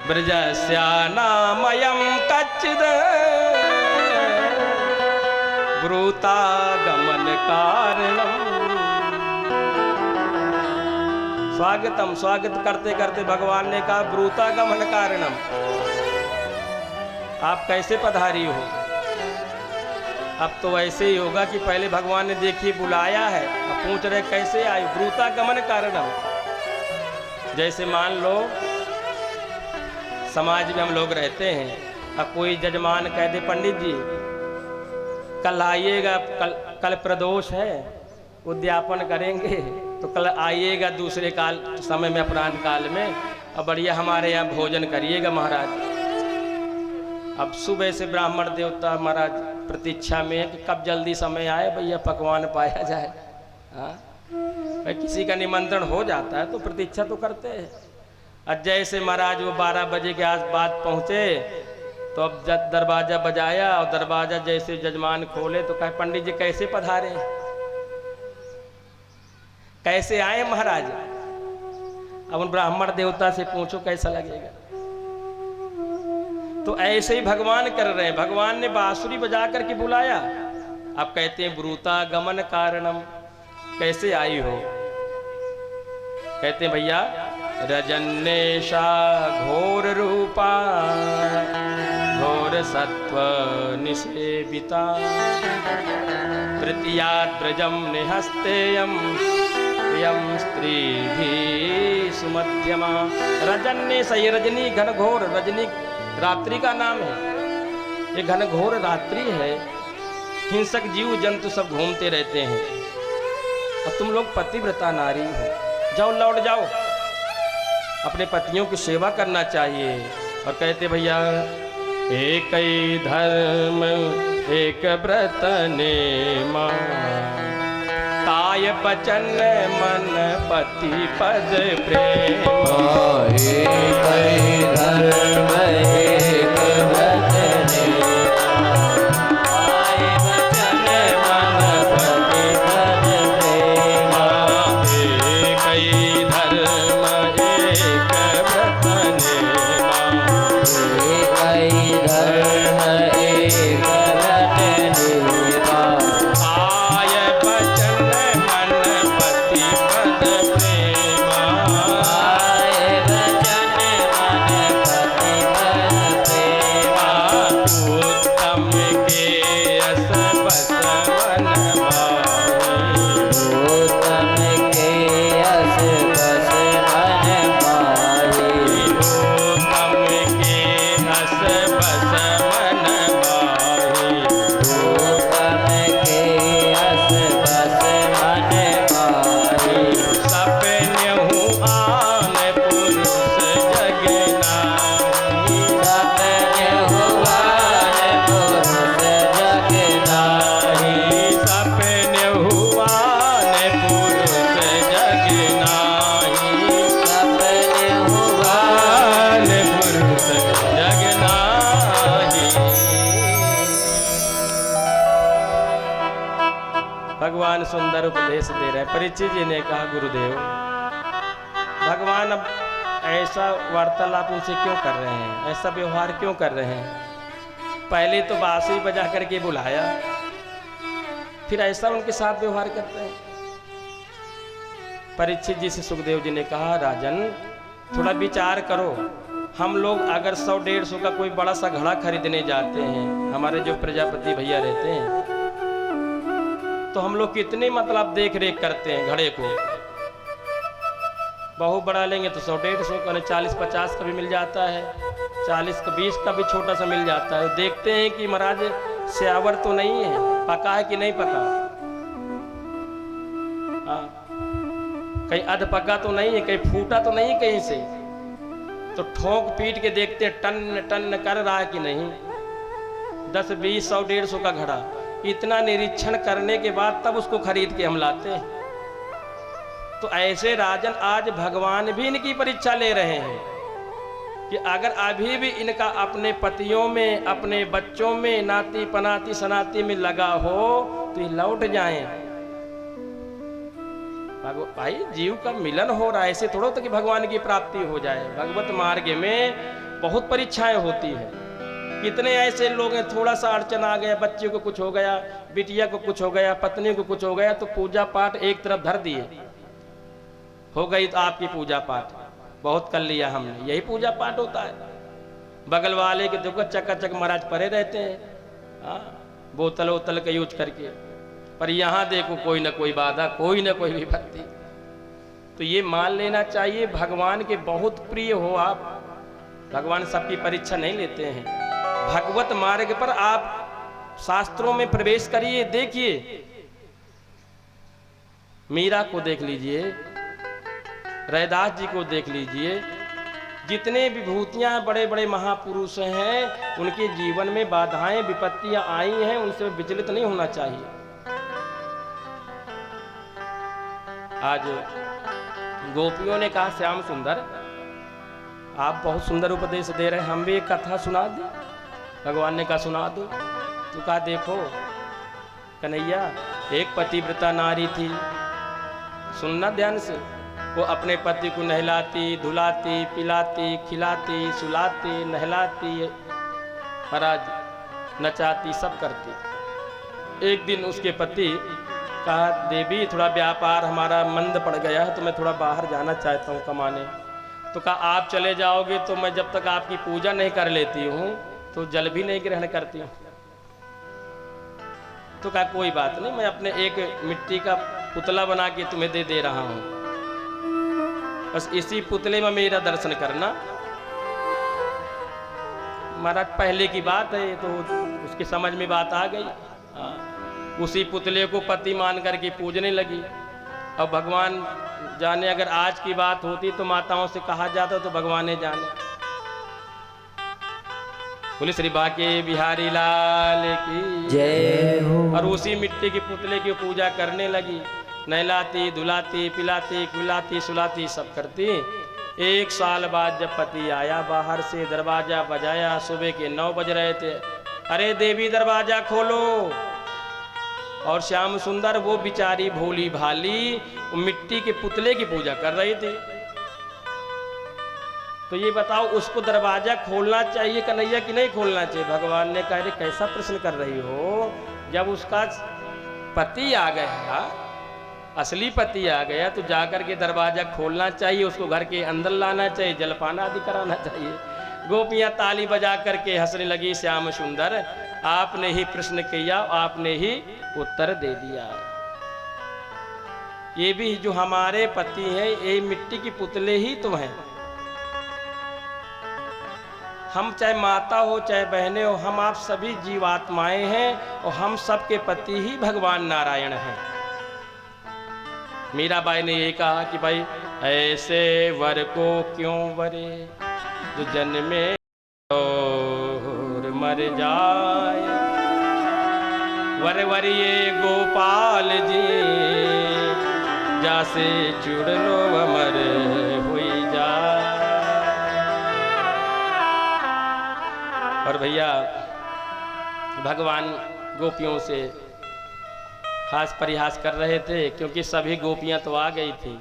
ब्रजस्यानामयं कच्चिद ब्रूतागमन कारणम। स्वागतम, स्वागत करते करते भगवान ने कहा ब्रूतागमन कारणम, आप कैसे पधारी हो? अब तो ऐसे ही होगा कि पहले भगवान ने देखिए बुलाया है, अब पूछ रहे कैसे आए? ब्रूतागमन कारणम। जैसे मान लो समाज में हम लोग रहते हैं, अब कोई जजमान कह दे पंडित जी कल आइएगा, कल प्रदोष है, उद्यापन करेंगे, तो कल आइएगा दूसरे काल समय में, अपराह्न काल में, अब बढ़िया हमारे यहाँ भोजन करिएगा महाराज। अब सुबह से ब्राह्मण देवता महाराज प्रतीक्षा में है कि कब जल्दी समय आए भैया पकवान पाया जाए। हाँ, भाई किसी का निमंत्रण हो जाता है तो प्रतीक्षा तो करते हैं। अब जैसे महाराज वो 12 बजे के आस बाद पहुँचे तो अब जब दरवाजा बजाया, और दरवाजा जैसे जजमान खोले तो कहे पंडित जी कैसे पधारे, कैसे आए महाराज? अब उन ब्राह्मण देवता से पूछो कैसा लगेगा। तो ऐसे ही भगवान कर रहे हैं। भगवान ने बांसुरी बजा करके बुलाया। अब कहते हैं ब्रूतागमन कारणम, कैसे आई हो? कहते हैं भैया रजन्नेशा घोर रूपा घोर सत्व निसेविता तृतीयात् ब्रजम निहस्तेयम यम स्त्री भी सुमध्यमा। रजन्नेशा, ये रजनी घनघोर, रजनी रात्रि का नाम है। ये घनघोर रात्रि है, हिंसक जीव जंतु सब घूमते रहते हैं और तुम लोग पतिव्रता नारी हो, जाओ लौट जाओ, अपने पतियों की सेवा करना चाहिए। और कहते भैया एक ही धर्म एक व्रत नेमा, काय बचन मन पति पद प्रेम। एक ही धर्म एक व्रत नेमा, काय बचन मन पति पद प्रेमा। एक ही धर्म एक व्रत नेमा, एक ही धर्म एक व्रत नेमा, काय बचन मन पति पद प्रेमा। काय बचन मन पति पद प्रेमा। उत्तम के रस बस मन माही, उत्तम के यश बस मन माही। उत्तम के रस बस मन माही। उत्तम के यश बस मन माही। सपन्यहु आन पुरुष जग नाहि, सपने हुआन पुरुष जग नाहि। सपन्यहु आन पुरुष जग नाहि, सपने हुआन आन पुरुष जग नाहि। भगवान सुंदर उपदेश दे रहे। परीक्षित जी ने कहा गुरुदेव, भगवान अब ऐसा वार्तालाप उनसे क्यों कर रहे हैं, ऐसा व्यवहार क्यों कर रहे हैं? पहले तो बांसुरी बजा करके बुलाया, फिर ऐसा उनके साथ व्यवहार करते हैं। परीक्षित जी से सुखदेव जी ने कहा राजन, थोड़ा विचार करो, हम लोग अगर 100-150 का कोई बड़ा सा घड़ा खरीदने जाते हैं, हमारे जो प्रजापति भैया रहते हैं, तो हम लोग कितने मतलब देख रेख करते हैं घड़े को। बहुत बड़ा लेंगे तो 100-150 का, 40-50 का भी मिल जाता है, 40-20 का भी छोटा सा मिल जाता है। देखते हैं कि महाराज स्यावर तो नहीं है, पका है कि नहीं पका, हाँ, कहीं अध पका तो नहीं है, कहीं फूटा तो नहीं कहीं से। तो ठोक पीट के देखते हैं टन टन कर रहा है कि नहीं। 10-20 100-150 का घड़ा, इतना निरीक्षण करने के बाद तब उसको खरीद के हम लाते हैं। तो ऐसे राजन आज भगवान भी इनकी परीक्षा ले रहे हैं कि अगर अभी भी इनका अपने पतियों में, अपने बच्चों में, नाती पनाती सनाती में लगा हो तो ये लौट जाएं। भाई जीव का मिलन हो रहा है, ऐसे थोड़ा तो कि भगवान की प्राप्ति हो जाए। भगवत मार्ग में बहुत परीक्षाएं होती है। कितने ऐसे लोग हैं, थोड़ा सा अड़चन आ गया, बच्चे को कुछ हो गया, बिटिया को कुछ हो गया, पत्नी को कुछ हो गया, तो पूजा पाठ एक तरफ धर दिए, हो गई तो आपकी पूजा पाठ बहुत कर लिया हमने, यही पूजा पाठ होता है। बगल वाले के देखो चकाचक महाराज परे रहते हैं, हाँ, बोतल वोतल का यूज करके, पर यहाँ देखो कोई ना कोई बाधा, कोई ना कोई विपत्ति। तो ये मान लेना चाहिए भगवान के बहुत प्रिय हो आप। भगवान सबकी परीक्षा नहीं लेते हैं। भगवत मार्ग पर आप शास्त्रों में प्रवेश करिए, देखिए मीरा को देख लीजिए, रैदास जी को देख लीजिए, जितने विभूतियां बड़े बड़े महापुरुष हैं, उनके जीवन में बाधाएं विपत्तियां आई हैं, उनसे विचलित नहीं होना चाहिए। आज गोपियों ने कहा श्याम सुंदर आप बहुत सुंदर उपदेश दे रहे हैं, हम भी एक कथा सुना दें। भगवान ने कहा सुना दो। तो कहा देखो कन्हैया, एक पतिव्रता नारी थी, सुनना ध्यान से, वो अपने पति को नहलाती धुलाती पिलाती खिलाती सुलाती नहलाती महाराज नचाती सब करती। एक दिन उसके पति कहा देवी थोड़ा व्यापार हमारा मंद पड़ गया है, तो मैं थोड़ा बाहर जाना चाहता हूँ कमाने। तो कहा आप चले जाओगे तो मैं जब तक आपकी पूजा नहीं कर लेती हूँ तो जल भी नहीं ग्रहण करती हूँ। तो कहा कोई बात नहीं, मैं अपने एक मिट्टी का पुतला बना के तुम्हें दे रहा हूँ, बस इसी पुतले में मेरा दर्शन करना। महाराज पहले की बात है, तो उसकी समझ में बात आ गई। उसी पुतले को पति मान करके पूजने लगी। अब भगवान जाने, अगर आज की बात होती तो माताओं से कहा जाता तो भगवान ने जाने। बोले श्री बाके बिहारी लाल की जय हो। और उसी मिट्टी के पुतले की पूजा करने लगी। नहलाती, धुलाती, पिलाती, खिलाती, सुलाती, सब करती। 1 साल बाद जब पति आया बाहर से, दरवाजा बजाया। सुबह के 9 बज रहे थे। अरे देवी दरवाजा खोलो। और श्याम सुंदर वो बिचारी भोली भाली मिट्टी के पुतले की पूजा कर रही थी। तो ये बताओ, उसको दरवाजा खोलना चाहिए कन्हैया कि नहीं खोलना चाहिए? भगवान ने कहा, अरे कैसा प्रश्न कर रही हो? जब उसका पति आ गया, असली पति आ गया, तो जाकर के दरवाजा खोलना चाहिए, उसको घर के अंदर लाना चाहिए, जलपान आदि कराना चाहिए। गोपियां ताली बजा करके हंसने लगी। श्याम सुंदर, आपने ही प्रश्न किया, आपने ही उत्तर दे दिया। ये भी जो हमारे पति हैं, ये मिट्टी की पुतले ही तो हैं। हम चाहे माता हो चाहे बहनें हो, हम आप सभी जीवात्माएं हैं और हम सबके पति ही भगवान नारायण हैं। मीराबाई ने ये कहा कि भाई ऐसे वर को क्यों वरे जो जन्मे और मर जाए। वर वरिये गोपाल जी जासे चुड़ लो अमर हुई जाए। और भैया भगवान गोपियों से हास परिहास कर रहे थे, क्योंकि सभी गोपियां तो आ गई थी,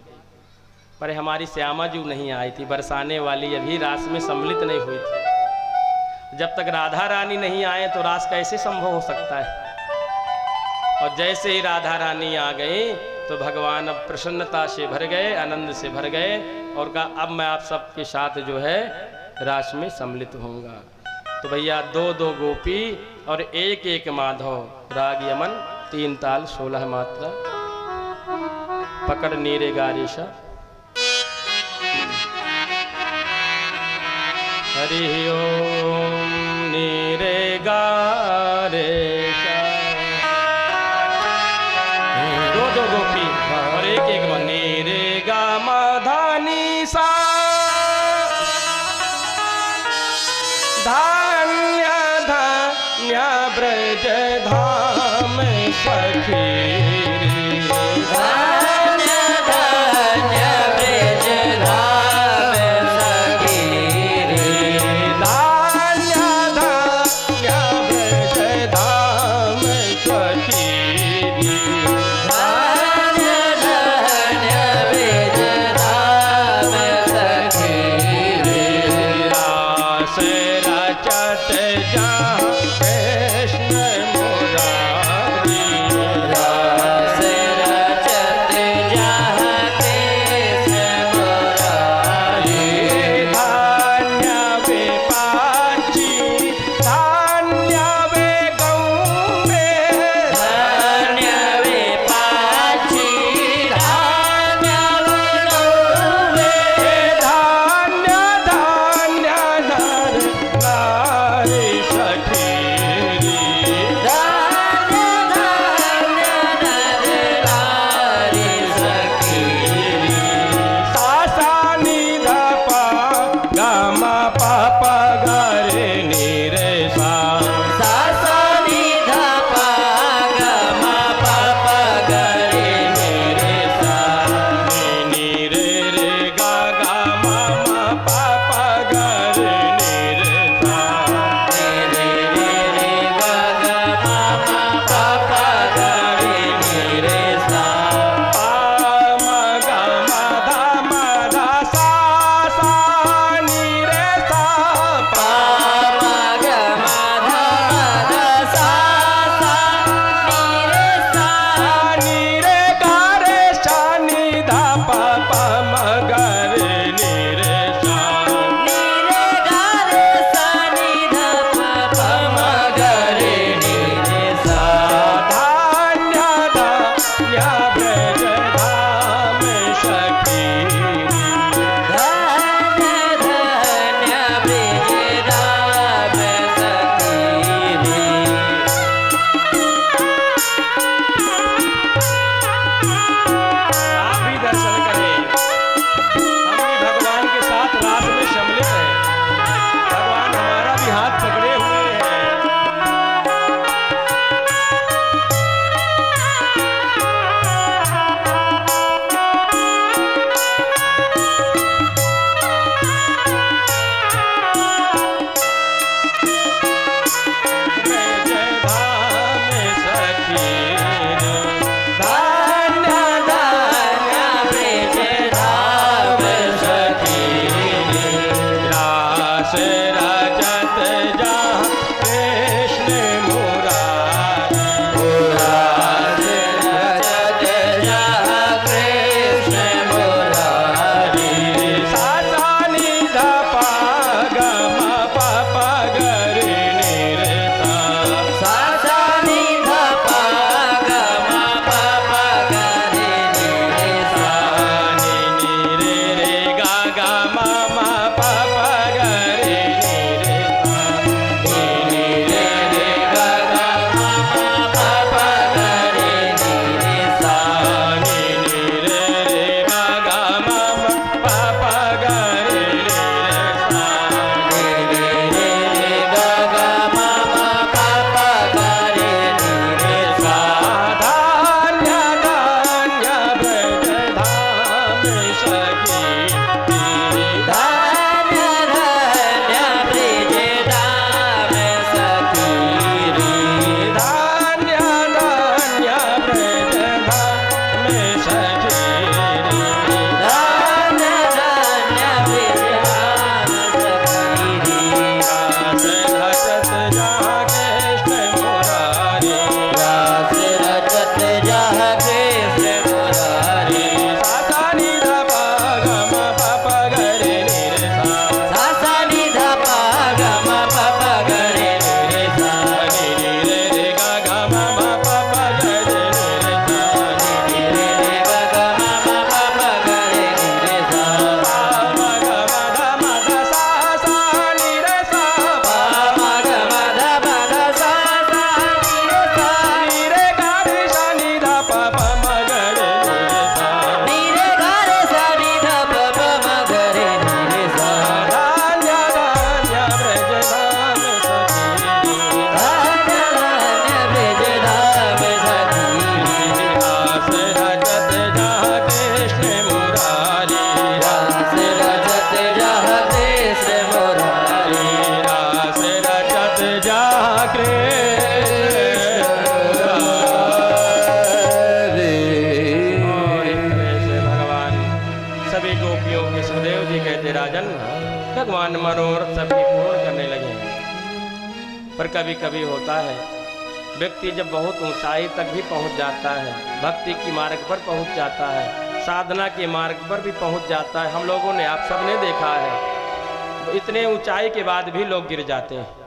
पर हमारी श्यामा जू नहीं आई थी। बरसाने वाली अभी रास में सम्मिलित नहीं हुई थी। जब तक राधा रानी नहीं आए तो रास कैसे संभव हो सकता है? और जैसे ही राधा रानी आ गई तो भगवान अब प्रसन्नता से भर गए, आनंद से भर गए और कहा, अब मैं आप सबके साथ जो है रास में सम्मिलित होऊंगा। तो भैया 2-2 गोपी और 1-1 माधव, राग यमन, 3 ताल 16 मात्रा, पकड़ नीरे गारिशा। हरि ओम नीरे गारिशा। 2-2 गोपी और 1-1 माधव। नीरे गा माधानी सा धान्य धान्य ब्रज धाम सखी। धान्य धान्य ब्रज धाम सखी। धान्य धान्य ब्रज धाम सखी। धान्य धान्य ब्रज धाम सखी। रास रचत जहाँ कृष्ण मुरारी। रास रचत जहाँ कृष्ण मुरारी। धान्य वे पाची धान्य वे गौरे। धान्य वे पाची धान्य वे गौरे। धान्य धान्य नर नारी सखीरी। धान्य धान्य नर नारी सखी। सासा निधा पा गामा पापा गरे नीरे सा। सासा निधा पा गा मा पा पा गा रे नीरे सा। नीरे रे गा गा मा मा पापा गरे नीरे सा। रे रे रे गा गा मा मा पा पा गा रे नीरे सा। पा मा गा मा धा मा धा सा सा नीरे सा। पा मा गा मा धा मा धा सा सा नीरे सा। नीरे गा रे सा नी धा पा पा मा गा रे नीरे सा। नीरे गा रे सा निधा पा पा मा गा रे नीरे सा। धान्य धान्य ब्रज धाम सखी। धान्य धान्य ब्रज धाम सखी धन्य धन्य ब्रज धाम सखी रे। धन्य धन्य ब्रज धाम सखी धन्य धन्य ब्रज धाम सखी रे। रास रचत जहाँ कृष्ण मुरारी रास रचत जहाँ कृष्ण मुरारी। सासा निधा पा ग म प प ग रे नि रे सा सासा निधा पा ग म प प ग रे नि रे सा। नि नि रे रे ग ग म म प प ग रे नि रे सा नि रे रे ग ग म म प प ग रे नि रे सा। पा म ग म ध म ध सा सा नि रे सा पा म ग म ध म ध सा सा नि रे सा। नि रे ग रे सा नि ध प प म ग रे नि रे सा नि रे ग रे सा नि ध प प म ग रे नि रे सा। धन्य धन्य ब्रज धाम सखी धन्य धन्य ब्रज धाम सखी रे। रास रचत जहाँ कृष्ण मुरारी रास रचत जहाँ कृष्ण मुरारी। रास रचत जहाँ कृष्ण भगवान सभी गोपियों के सुखदेव जी कहते राजन भगवान मनोरथ सभी पूर्ण करने लगे हैं। पर कभी कभी होता है व्यक्ति जब बहुत ऊंचाई तक भी पहुंच जाता है, भक्ति की मार्ग पर पहुंच जाता है, साधना के मार्ग पर भी पहुंच जाता है। हम लोगों ने आप सबने देखा है इतने ऊंचाई के बाद भी लोग गिर जाते हैं।